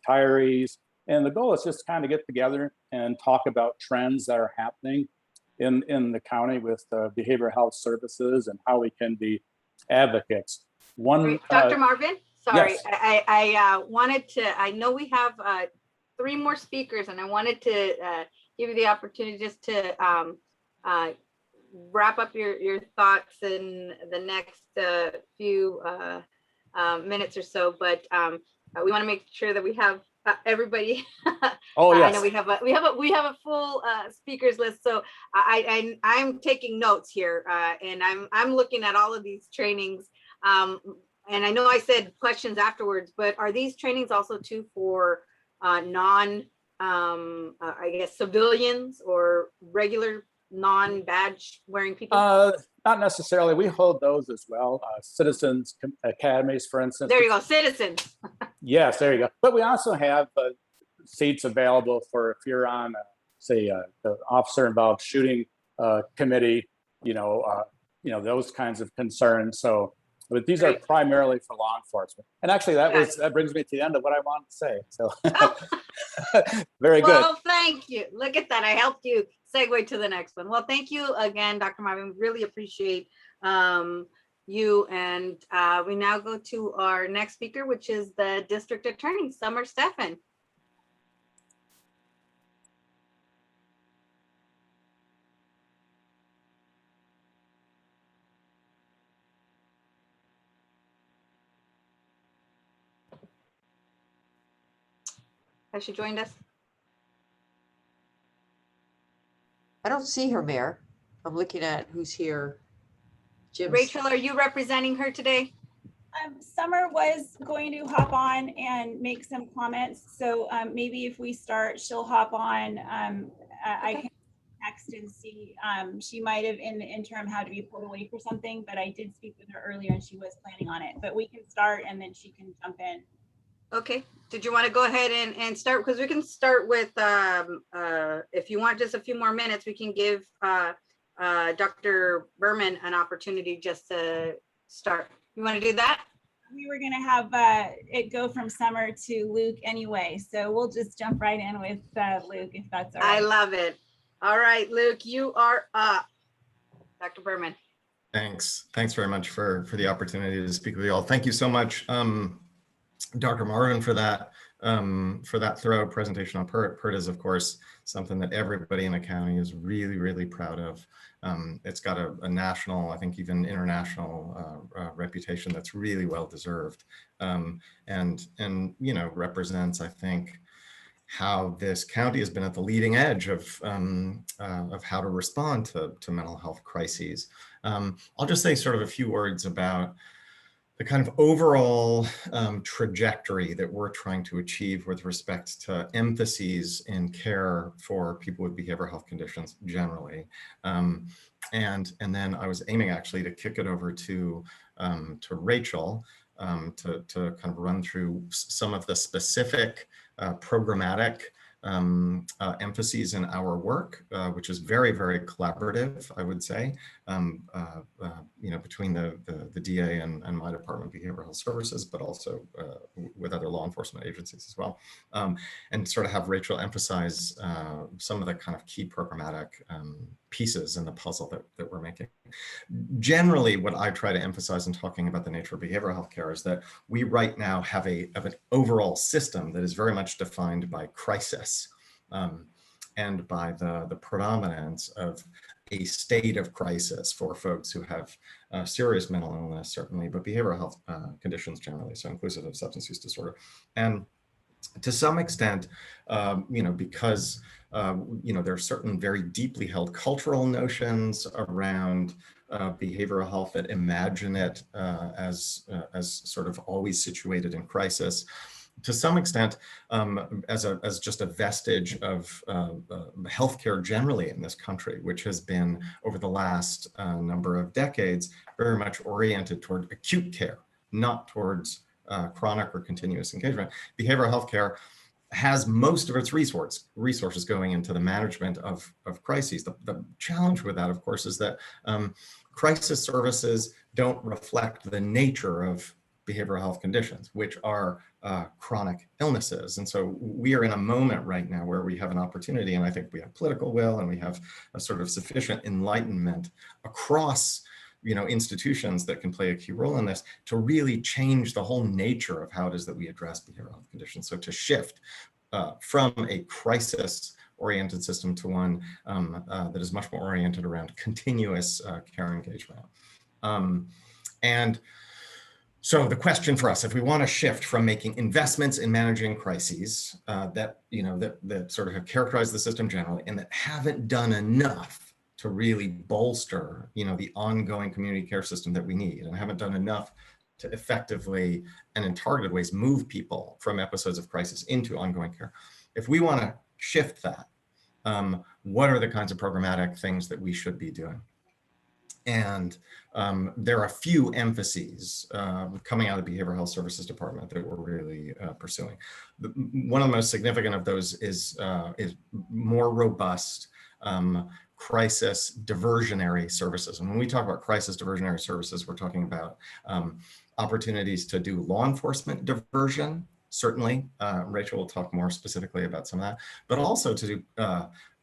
retirees. And the goal is just kind of get together and talk about trends that are happening in the county with behavioral health services and how we can be advocates. Dr. Marvin, sorry, yes. I wanted to, I know we have 3 more speakers and I wanted to give you the opportunity just to wrap up your thoughts in the next few minutes or so, but we want to make sure that we have everybody. Oh yes. I know we have a full speakers list, so I'm taking notes here, and I'm looking at all of these trainings. And I know I said questions afterwards, but are these trainings also too for non, I guess, civilians or regular non-badge wearing people? Not necessarily. We hold those as well. Citizens academies, for instance. There you go, citizens. Yes, there you go. But we also have seats available for if you're on, say, the officer involved shooting committee. You know, those kinds of concerns. So, but these are primarily for law enforcement. And actually, that brings me to the end of what I wanted to say. So, very good. Well, thank you. Look at that. I helped you segue to the next one. Well, thank you again, Dr. Marvin. Really appreciate you. And we now go to our next speaker, which is the District Attorney, Summer Stephan. Has she joined us? I don't see her, Mayor. I'm looking at who's here. Jim's. Rachel, are you representing her today? Summer was going to hop on and make some comments. So maybe if we start, she'll hop on. I can text and see. She might have in the interim had to be pulled away for something, but I did speak with her earlier and she was planning on it. But we can start and then she can jump in. Okay. Did you want to go ahead and start? Because we can start with, if you want just a few more minutes, we can give Dr. Berman an opportunity just to start. You want to do that? We were going to have it go from Summer to Luke anyway. So we'll just jump right in with Luke, if that's all right. I love it. All right, Luke, you are up. Dr. Berman. Thanks. Thanks very much for the opportunity to speak with you all. Thank you so much, Dr. Marvin, for that thorough presentation on PERT. PERT is, of course, something that everybody in the county is really, really proud of. It's got a national, I think even international reputation that's really well deserved, and you know, represents, I think, how this county has been at the leading edge of how to respond to mental health crises. I'll just say sort of a few words about the kind of overall trajectory that we're trying to achieve with respect to emphases in care for people with behavioral health conditions generally. And then I was aiming actually to kick it over to Rachel to kind of run through some of the specific programmatic emphases in our work, which is very, very collaborative, I would say, between the DA and my department, Behavioral Health Services, but also with other law enforcement agencies as well, and sort of have Rachel emphasize some of the kind of key programmatic pieces in the puzzle that we're making. Generally, what I try to emphasize in talking about the nature of behavioral health care is that we right now have an overall system that is very much defined by crisis and by the predominance of a state of crisis for folks who have serious mental illness, certainly, but behavioral health conditions generally, so inclusive of substance use disorder. And to some extent, because there are certain very deeply held cultural notions around behavioral health that imagine it as sort of always situated in crisis. To some extent, as just a vestige of healthcare generally in this country, which has been over the last number of decades very much oriented toward acute care, not towards chronic or continuous engagement. Behavioral health care has most of its resources going into the management of crises. The challenge with that, of course, is that crisis services don't reflect the nature of behavioral health conditions, which are chronic illnesses. And so we are in a moment right now where we have an opportunity, and I think we have political will and we have a sort of sufficient enlightenment across institutions that can play a key role in this to really change the whole nature of how it is that we address behavioral health conditions. So to shift from a crisis-oriented system to one that is much more oriented around continuous care engagement. And so the question for us, if we want to shift from making investments in managing crises that sort of have characterized the system generally and that haven't done enough to really bolster, the ongoing community care system that we need, and haven't done enough to effectively and in targeted ways move people from episodes of crisis into ongoing care. If we want to shift that, what are the kinds of programmatic things that we should be doing? And there are a few emphases coming out of the Behavioral Health Services Department that we're really pursuing. One of the most significant of those is more robust crisis diversionary services. And when we talk about crisis diversionary services, we're talking about opportunities to do law enforcement diversion, certainly. Rachel will talk more specifically about some of that, but also to do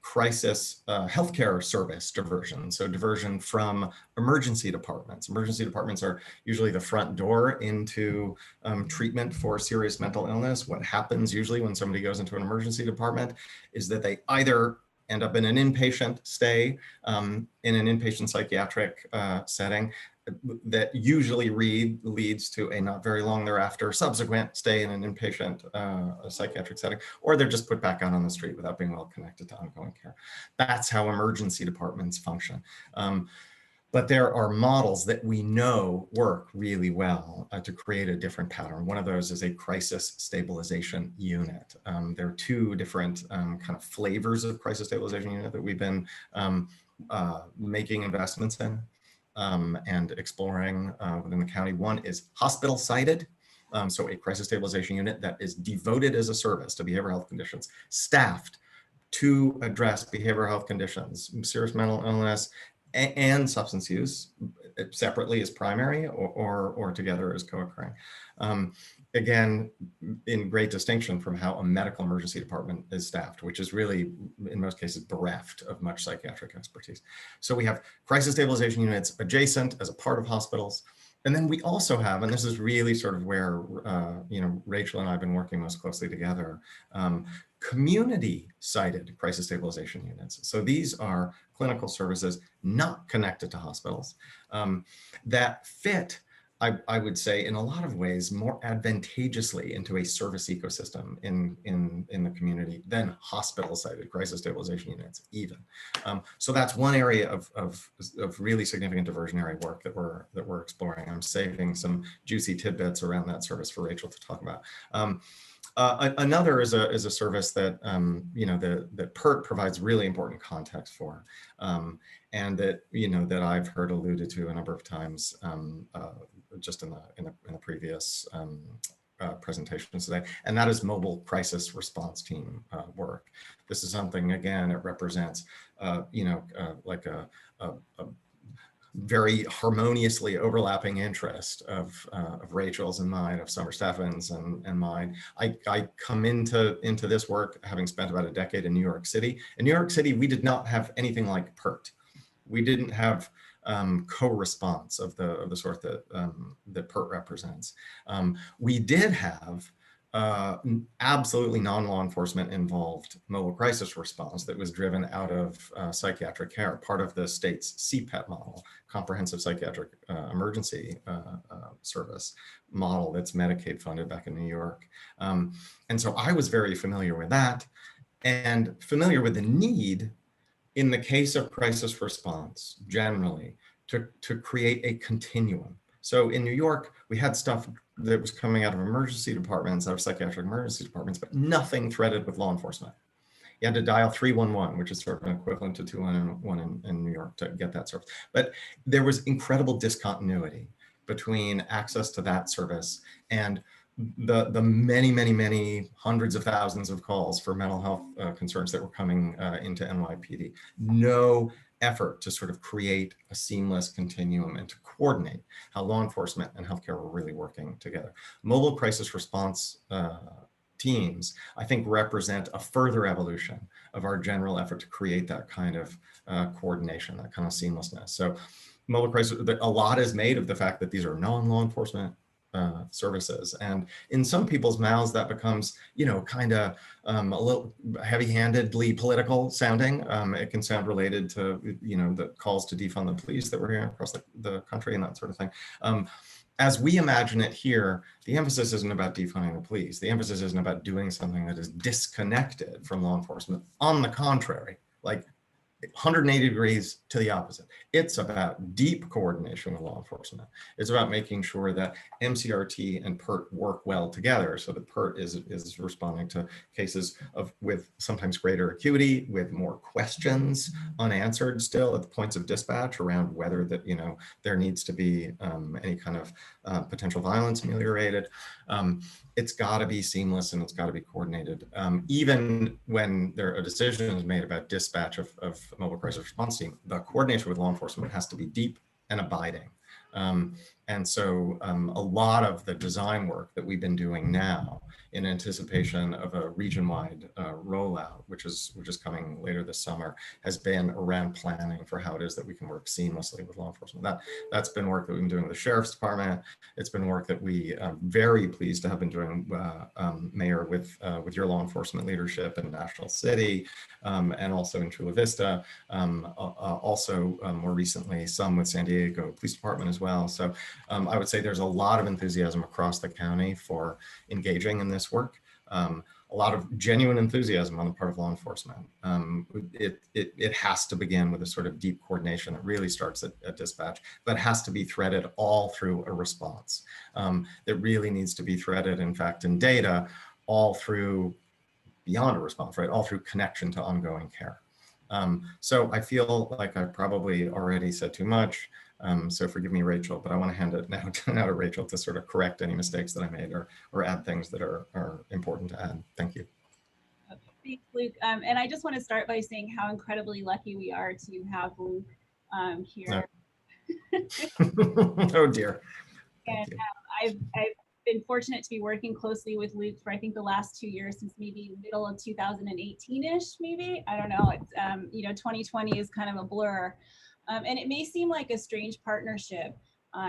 crisis healthcare service diversion. So diversion from emergency departments. Emergency departments are usually the front door into treatment for serious mental illness. What happens usually when somebody goes into an emergency department is that they either end up in an inpatient stay in an inpatient psychiatric setting that usually leads to a not very long thereafter subsequent stay in an inpatient psychiatric setting, or they're just put back out on the street without being well connected to ongoing care. That's how emergency departments function. But there are models that we know work really well to create a different pattern. One of those is a crisis stabilization unit. There are two different kind of flavors of crisis stabilization unit that we've been making investments in and exploring within the county. One is hospital-sided, so a crisis stabilization unit that is devoted as a service to behavioral health conditions, staffed to address behavioral health conditions, serious mental illness, and substance use, separately as primary or together as co-occurring. Again, in great distinction from how a medical emergency department is staffed, which is really, in most cases, bereft of much psychiatric expertise. So we have crisis stabilization units adjacent as a part of hospitals. And then we also have, and this is really sort of where Rachel and I have been working most closely together, community-sided crisis stabilization units. So these are clinical services not connected to hospitals that fit I would say in a lot of ways more advantageously into a service ecosystem in the community than hospital-sided crisis stabilization units even. So that's one area of really significant diversionary work that we're exploring. I'm saving some juicy tidbits around that service for Rachel to talk about. Another is a service that that PERT provides really important context for, and that that I've heard alluded to a number of times just in the previous presentations today, and that is mobile crisis response team work. This is something, again, it represents like a very harmoniously overlapping interest of Rachel's and mine, of Summer Steffens and mine. I come into this work having spent about a decade in New York City. In New York City, we did not have anything like PERT. We didn't have co-response of the sort that PERT represents. We did have absolutely non-law enforcement involved mobile crisis response that was driven out of psychiatric care, part of the state's CPET model, comprehensive psychiatric emergency service model that's Medicaid funded back in New York. And so I was very familiar with that and familiar with the need in the case of crisis response generally to create a continuum. So in New York, we had stuff that was coming out of emergency departments, out of psychiatric emergency departments, but nothing threaded with law enforcement. You had to dial 311, which is sort of an equivalent to 211 in New York to get that service. But there was incredible discontinuity between access to that service and the many hundreds of thousands of calls for mental health concerns that were coming into NYPD. No effort to sort of create a seamless continuum and to coordinate how law enforcement and healthcare were really working together. Mobile crisis response teams, I think, represent a further evolution of our general effort to create that kind of coordination, that kind of seamlessness. So mobile crisis, a lot is made of the fact that these are non-law enforcement services, and in some people's mouths that becomes kind of a little heavy-handedly political sounding. It can sound related to the calls to defund the police that we're hearing across the country and that sort of thing. As we imagine it here, the emphasis isn't about defunding the police. The emphasis isn't about doing something that is disconnected from law enforcement. On the contrary, like 180 degrees to the opposite. It's about deep coordination with law enforcement. It's about making sure that MCRT and PERT work well together, so that PERT is responding to cases with sometimes greater acuity, with more questions unanswered still at the points of dispatch around whether that there needs to be any kind of potential violence ameliorated. It's got to be seamless and it's got to be coordinated. Even when a decision is made about dispatch of mobile crisis response team, the coordination with law enforcement has to be deep and abiding. And so a lot of the design work that we've been doing now in anticipation of a region-wide rollout, which is coming later this summer, has been around planning for how it is that we can work seamlessly with law enforcement. That's been work that we've been doing with the Sheriff's Department. It's been work that we are very pleased to have been doing, Mayor, with your law enforcement leadership in National City, and also in Chula Vista. Also, more recently, some with San Diego Police Department as well. So I would say there's a lot of enthusiasm across the county for engaging in this work. A lot of genuine enthusiasm on the part of law enforcement. It has to begin with a sort of deep coordination that really starts at dispatch, but has to be threaded all through a response. That really needs to be threaded, in fact, in data, all through beyond a response, right? All through connection to ongoing care. So I feel like I probably already said too much. So forgive me, Rachel, but I want to hand it now to Rachel to sort of correct any mistakes that I made or add things that are important to add. Thank you. Thanks, Luke. And I just want to start by saying how incredibly lucky we are to have Luke here. Oh dear. And I've been fortunate to be working closely with Luke for I think the last 2 years, since maybe middle of 2018-ish, maybe. I don't know. It's 2020 is kind of a blur. And it may seem like a strange partnership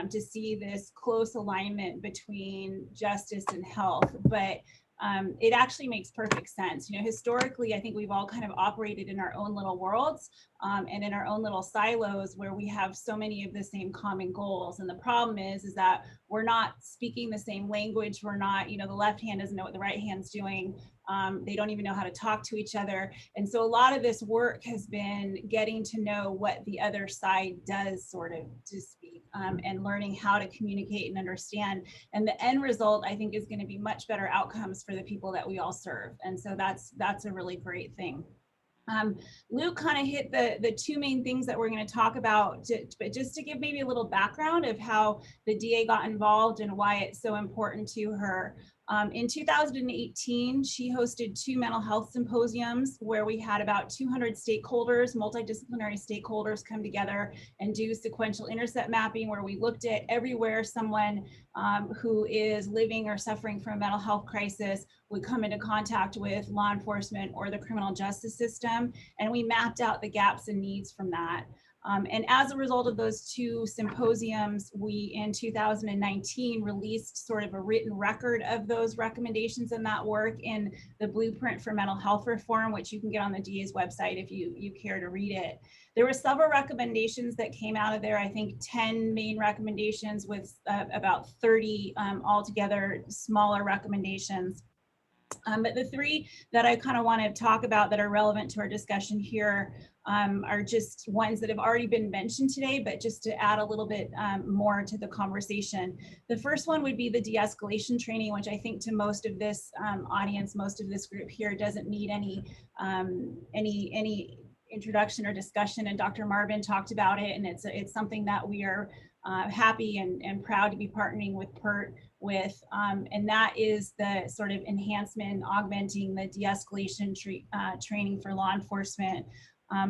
to see this close alignment between justice and health, but it actually makes perfect sense. You know, historically, I think we've all kind of operated in our own little worlds and in our own little silos where we have so many of the same common goals. And the problem is that we're not speaking the same language. We're not, you know, the left hand doesn't know what the right hand's doing. They don't even know how to talk to each other. And so a lot of this work has been getting to know what the other side does, sort of, to speak, and learning how to communicate and understand. And the end result, I think, is going to be much better outcomes for the people that we all serve. And so that's a really great thing. Luke kind of hit the two main things that we're going to talk about, but just to give maybe a little background of how the DA got involved and why it's so important to her. In 2018, she hosted 2 mental health symposiums where we had about 200 stakeholders, multidisciplinary stakeholders, come together and do sequential intercept mapping, where we looked at everywhere someone who is living or suffering from a mental health crisis would come into contact with law enforcement or the criminal justice system. And we mapped out the gaps and needs from that. And as a result of those 2 symposiums, we in 2019 released sort of a written record of those recommendations and that work in the Blueprint for Mental Health Reform, which you can get on the DA's website if you care to read it. There were several recommendations that came out of there, I think 10 main recommendations with about 30 altogether smaller recommendations. But the 3 that I kind of want to talk about that are relevant to our discussion here are just ones that have already been mentioned today, but just to add a little bit more to the conversation. The first one would be the de-escalation training, which I think to most of this audience, most of this group here doesn't need any introduction or discussion. And Dr. Marvin talked about it, and it's something that we are happy and proud to be partnering with PERT with, and that is the sort of enhancement and augmenting the de-escalation training for law enforcement.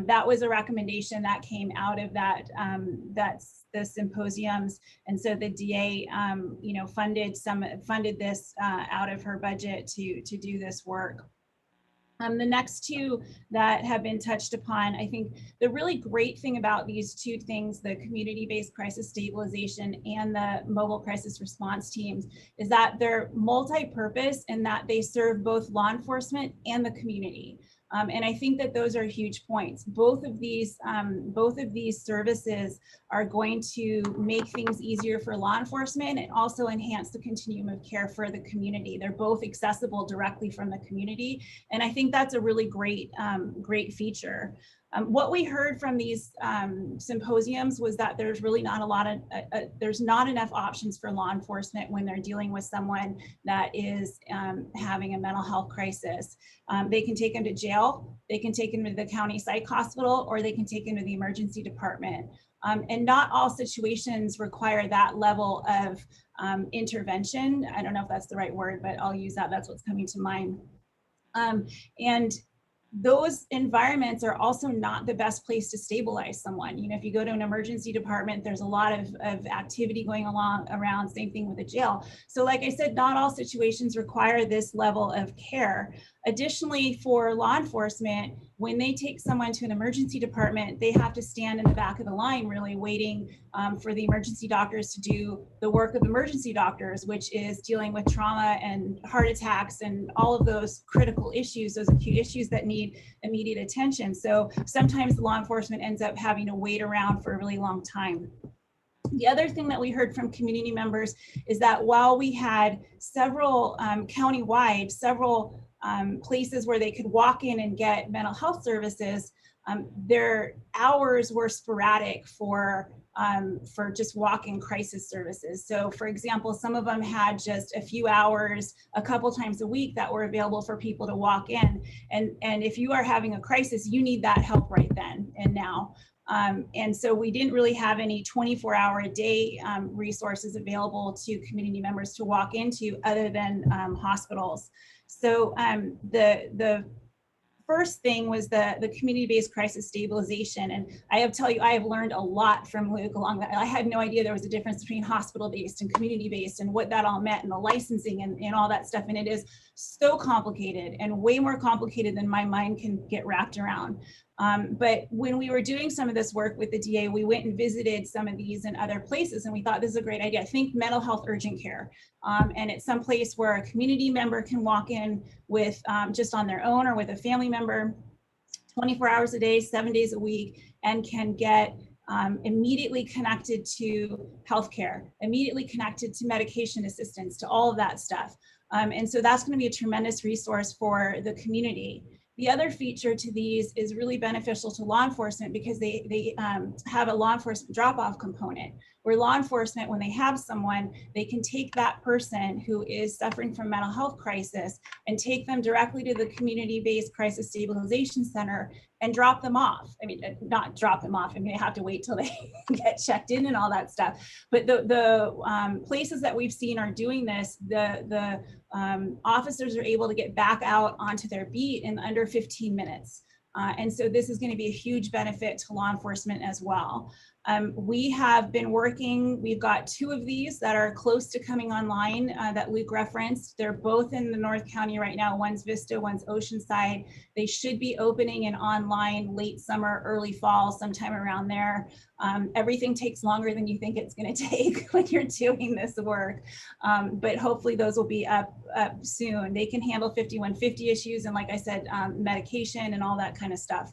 That was a recommendation that came out of that's the symposiums, and so the DA, you know, funded this out of her budget to do this work. The next 2 that have been touched upon, I think the really great thing about these 2 things, the community-based crisis stabilization and the mobile crisis response teams, is that they're multi-purpose and that they serve both law enforcement and the community. And I think that those are huge points. Both of these services are going to make things easier for law enforcement and also enhance the continuum of care for the community. They're both accessible directly from the community. And I think that's a really great feature. What we heard from these symposiums was that there's really not a lot of, there's not enough options for law enforcement when they're dealing with someone that is having a mental health crisis. They can take them to jail, they can take them to the county psych hospital, or they can take them to the emergency department. And not all situations require that level of intervention. I don't know if that's the right word, but I'll use that. That's what's coming to mind. And those environments are also not the best place to stabilize someone. You know, if you go to an emergency department, there's a lot of activity going around, same thing with a jail. So like I said, not all situations require this level of care. Additionally, for law enforcement, when they take someone to an emergency department, they have to stand in the back of the line really waiting for the emergency doctors to do the work of emergency doctors, which is dealing with trauma and heart attacks and all of those critical issues, those acute issues that need immediate attention. So sometimes law enforcement ends up having to wait around for a really long time. The other thing that we heard from community members is that while we had several countywide, several places where they could walk in and get mental health services, their hours were sporadic for just walk-in crisis services. So for example, some of them had just a few hours a couple times a week that were available for people to walk in. And if you are having a crisis, you need that help right then and now. And so we didn't really have any 24-hour-a-day resources available to community members to walk into other than hospitals. So the first thing was the community-based crisis stabilization. And I have to tell you, I have learned a lot from Luke along that. I had no idea there was a difference between hospital-based and community-based and what that all meant and the licensing and all that stuff. And it is so complicated and way more complicated than my mind can get wrapped around. But when we were doing some of this work with the DA, we went and visited some of these in other places, and we thought this is a great idea. Think mental health urgent care. And it's some place where a community member can walk in with just on their own or with a family member 24 hours a day, 7 days a week, and can get immediately connected to healthcare, immediately connected to medication assistance, to all of that stuff. And so that's going to be a tremendous resource for the community. The other feature to these is really beneficial to law enforcement because they have a law enforcement drop-off component where law enforcement, when they have someone, they can take that person who is suffering from mental health crisis and take them directly to the community-based crisis stabilization center and drop them off. I mean, not drop them off. I mean, they have to wait till they get checked in and all that stuff. But the places that we've seen are doing this, the officers are able to get back out onto their beat in under 15 minutes. And so this is going to be a huge benefit to law enforcement as well. We have been working, we've got 2 of these that are close to coming online that Luke referenced. They're both in the North County right now. One's Vista, one's Oceanside. They should be opening and online late summer, early fall, sometime around there. Everything takes longer than you think it's going to take when you're doing this work. But hopefully those will be up soon. They can handle 5150 issues and, like I said, medication and all that kind of stuff.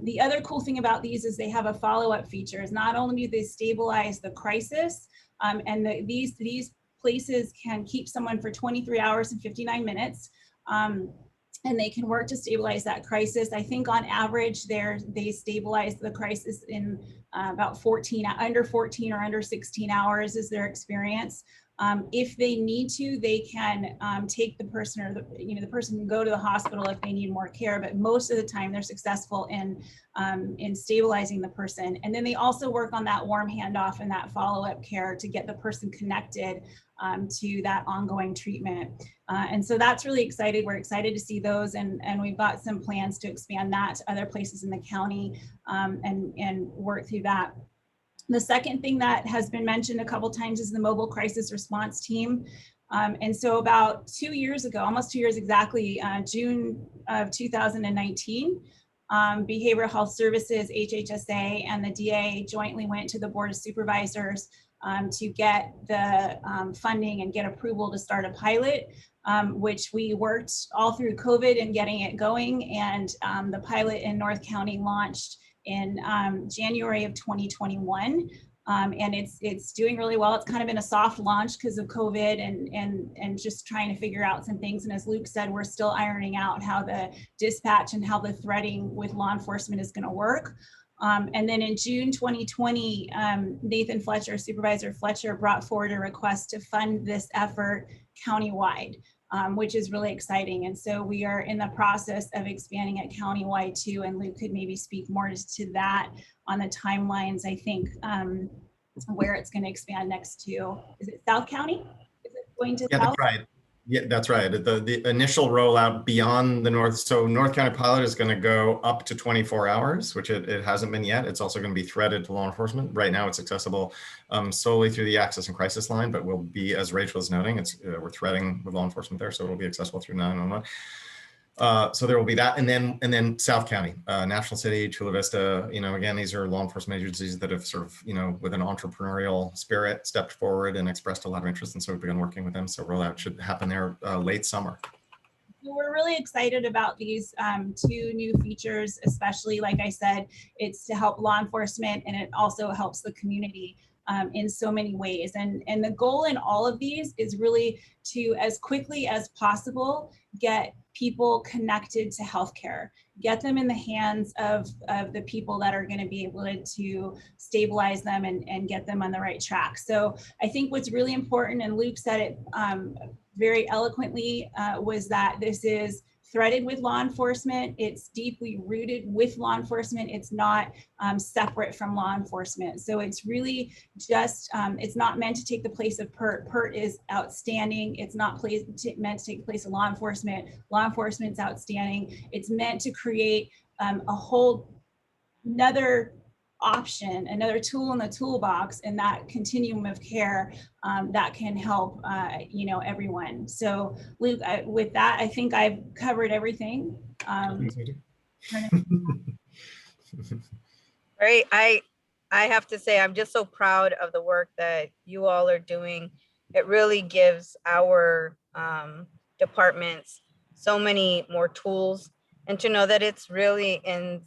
The other cool thing about these is they have a follow-up features. Not only do they stabilize the crisis, and these places can keep someone for 23 hours and 59 minutes, and they can work to stabilize that crisis. I think on average, they stabilize the crisis in about under 14 or under 16 hours is their experience. If they need to, they can take the person, or the person can go to the hospital if they need more care, but most of the time they're successful in stabilizing the person. And then they also work on that warm handoff and that follow-up care to get the person connected to that ongoing treatment. And so that's really excited. We're excited to see those, and we've got some plans to expand that to other places in the county and work through that. The second thing that has been mentioned a couple times is the mobile crisis response team. And so about 2 years ago, almost 2 years exactly, June of 2019, Behavioral Health Services, HHSA, and the DA jointly went to the Board of Supervisors to get the funding and get approval to start a pilot, which we worked all through COVID and getting it going. And the pilot in North County launched in January of 2021. And it's doing really well. It's kind of been a soft launch because of COVID and just trying to figure out some things. And as Luke said, we're still ironing out how the dispatch and how the threading with law enforcement is going to work. And then in June 2020, Nathan Fletcher, Supervisor Fletcher, brought forward a request to fund this effort countywide, which is really exciting. And so we are in the process of expanding it countywide too. And Luke could maybe speak more to that on the timelines, I think, where it's going to expand next to. Is it South County? Is it going to Yeah, South? that's right. Yeah, that's right. The initial rollout beyond the North. So North County pilot is going to go up to 24 hours, which it hasn't been yet. It's also going to be threaded to law enforcement. Right now it's accessible solely through the access and crisis line, but will be, as Rachel is noting, we're threading with law enforcement there. So it'll be accessible through 911. So there will be that, and then South County, National City, Chula Vista. Again, these are law enforcement agencies that have sort of, with an entrepreneurial spirit, stepped forward and expressed a lot of interest, and so we've begun working with them. So rollout should happen there late summer. We're really excited about these 2 new features, especially, like I said, it's to help law enforcement, and it also helps the community in so many ways. And the goal in all of these is really to, as quickly as possible, get people connected to healthcare, get them in the hands of the people that are going to be able to stabilize them and get them on the right track. So I think what's really important, and Luke said it very eloquently, was that this is threaded with law enforcement. It's deeply rooted with law enforcement. It's not separate from law enforcement. So it's really just, it's not meant to take the place of PERT. PERT is outstanding. It's not meant to take the place of law enforcement. Law enforcement's outstanding. It's meant to create a whole another option, another tool in the toolbox in that continuum of care that can help everyone. So Luke, with that, I think I've covered everything. Right. I have to say, I'm just so proud of the work that you all are doing. It really gives our departments so many more tools, and to know that it's really in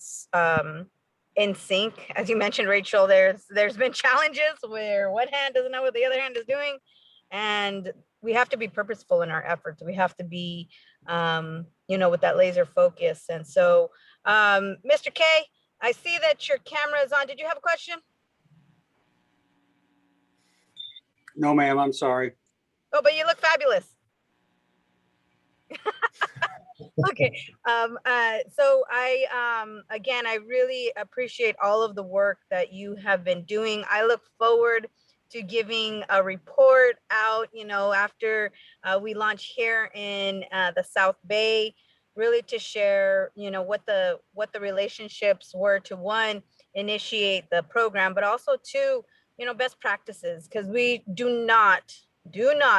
sync. As you mentioned, Rachel, there's been challenges where one hand doesn't know what the other hand is doing, and we have to be purposeful in our efforts. We have to be, with that laser focus. And so, Mr. K, I see that your camera is on. Did you have a question? No, ma'am, I'm sorry. Oh, but you look fabulous. Okay. So again, I really appreciate all of the work that you have been doing. I look forward to giving a report out, after we launch here in the South Bay, really to share, what the relationships were to, one, initiate the program, but also two, best practices, because we do not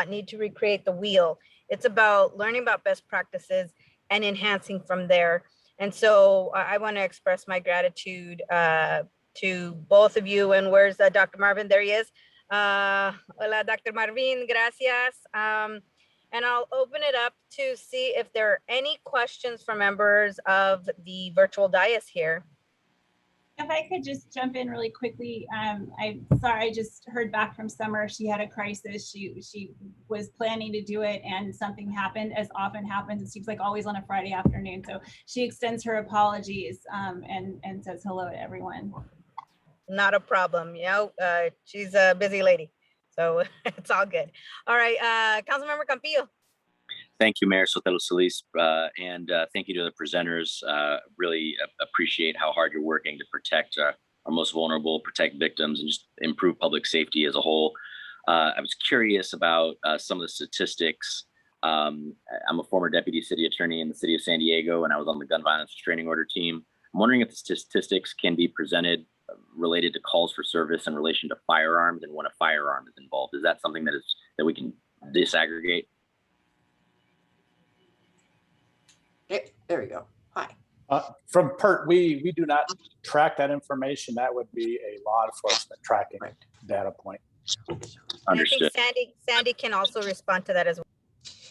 need to recreate the wheel. It's about learning about best practices and enhancing from there. And so I want to express my gratitude to both of you. And where's Dr. Marvin? There he is. Hola, Dr. Marvin, gracias. And I'll open it up to see if there are any questions from members of the virtual dais here. If I could just jump in really quickly, I'm sorry, I just heard back from Summer. She had a crisis. She was planning to do it and something happened, as often happens. It seems like always on a Friday afternoon. So she extends her apologies and says hello to everyone. Not a problem. She's a busy lady, so it's all good. All right, Councilmember Campillo. Thank you, Mayor Sotelo Solis, and thank you to the presenters. Really appreciate how hard you're working to protect our most vulnerable, protect victims, and just improve public safety as a whole. I was curious about some of the statistics. I'm a former deputy city attorney in the city of San Diego, and I was on the gun violence restraining order team. I'm wondering if the statistics can be presented related to calls for service in relation to firearms and when a firearm is involved. Is that something that we can disaggregate? Okay, there we go. Hi. From PERT, we do not track that information. That would be a law enforcement tracking data point. Understood. I think Sandy can also respond to that as well.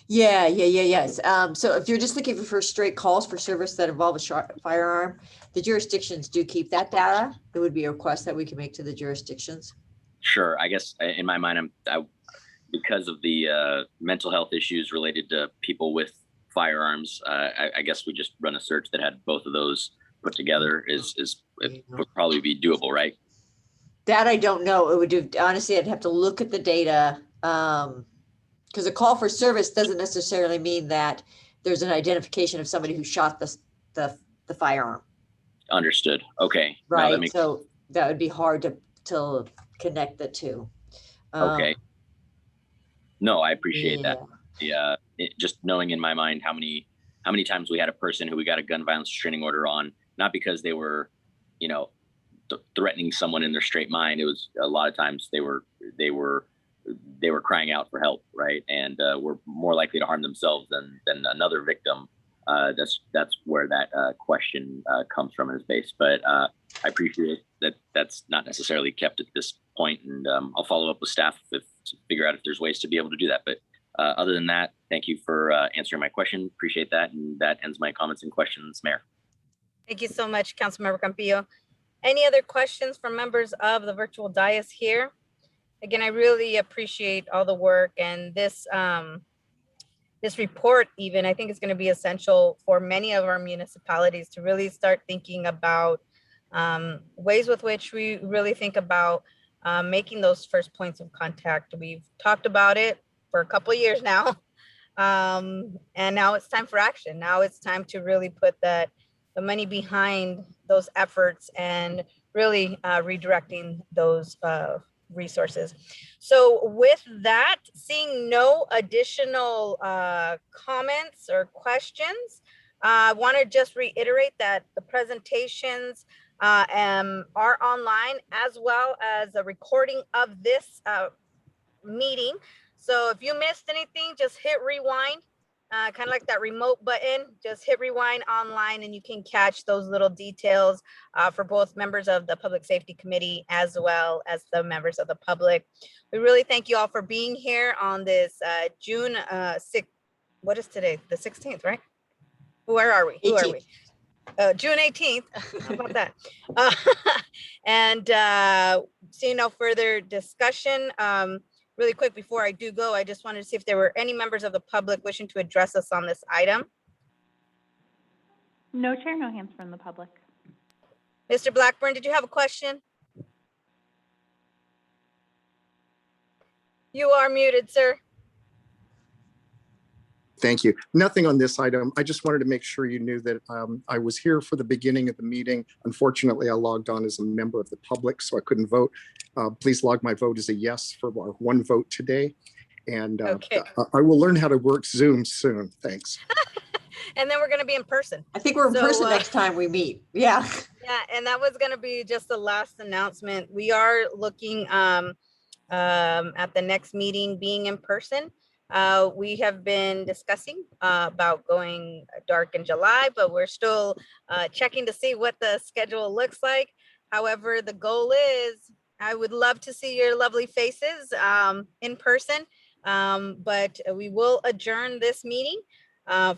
Yes. So if you're just looking for straight calls for service that involve a firearm, the jurisdictions do keep that data. It would be a request that we can make to the jurisdictions. Sure. I guess in my mind, because of the mental health issues related to people with firearms, I guess we just run a search that had both of those put together. It would probably be doable, right? That I don't know. It would do. Honestly, I'd have to look at the data. Because a call for service doesn't necessarily mean that there's an identification of somebody who shot the firearm. Understood. Okay. Right. So that would be hard to connect the two. Okay. No, I appreciate that. Yeah. Just knowing in my mind how many times we had a person who we got a gun violence restraining order on, not because they were, threatening someone in their straight mind. It was a lot of times they were crying out for help, right? And were more likely to harm themselves than another victim. That's where that question comes from and is based. But I appreciate that that's not necessarily kept at this point, and I'll follow up with staff to figure out if there's ways to be able to do that. But other than that, thank you for answering my question. Appreciate that, and that ends my comments and questions, Mayor. Thank you so much, Councilmember Campillo. Any other questions from members of the virtual dais here? Again, I really appreciate all the work, and this report even, I think is going to be essential for many of our municipalities to really start thinking about ways with which we really think about making those first points of contact. We've talked about it for a couple of years now, and now it's time for action. Now it's time to really put the money behind those efforts and really redirecting those resources. So with that, seeing no additional comments or questions, I want to just reiterate that the presentations are online, as well as a recording of this meeting. So if you missed anything, just hit rewind kind of like that remote button. Just hit rewind online and you can catch those little details for both members of the Public Safety Committee as well as the members of the public. We really thank you all for being here on this June 6th. What is today? The 16th, right? Where are we? Who are we? June 18th. How about that? And seeing no further discussion, really quick before I do go, I just wanted to see if there were any members of the public wishing to address us on this item. No, Chair, no hands from the public. Mr. Blackburn, did you have a question? You are muted, sir. Thank you. Nothing on this item. I just wanted to make sure you knew that I was here for the beginning of the meeting. Unfortunately, I logged on as a member of the public, so I couldn't vote. Please log my vote as a yes for our one vote today. And Okay. I will learn how to work Zoom soon. Thanks. And then we're going to be in person. I think we're in person next time we meet. Yeah. Yeah, and that was going to be just the last announcement. We are looking at the next meeting being in person. We have been discussing about going dark in July, but we're still checking to see what the schedule looks like. However, the goal is I would love to see your lovely faces in person, but we will adjourn this meeting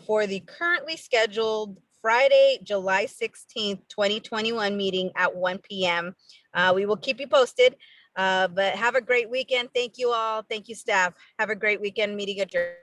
for the currently scheduled Friday, July 16th, 2021 meeting at 1 p.m. We will keep you posted. But have a great weekend. Thank you all. Thank you, staff. Have a great weekend. Meeting adjourned.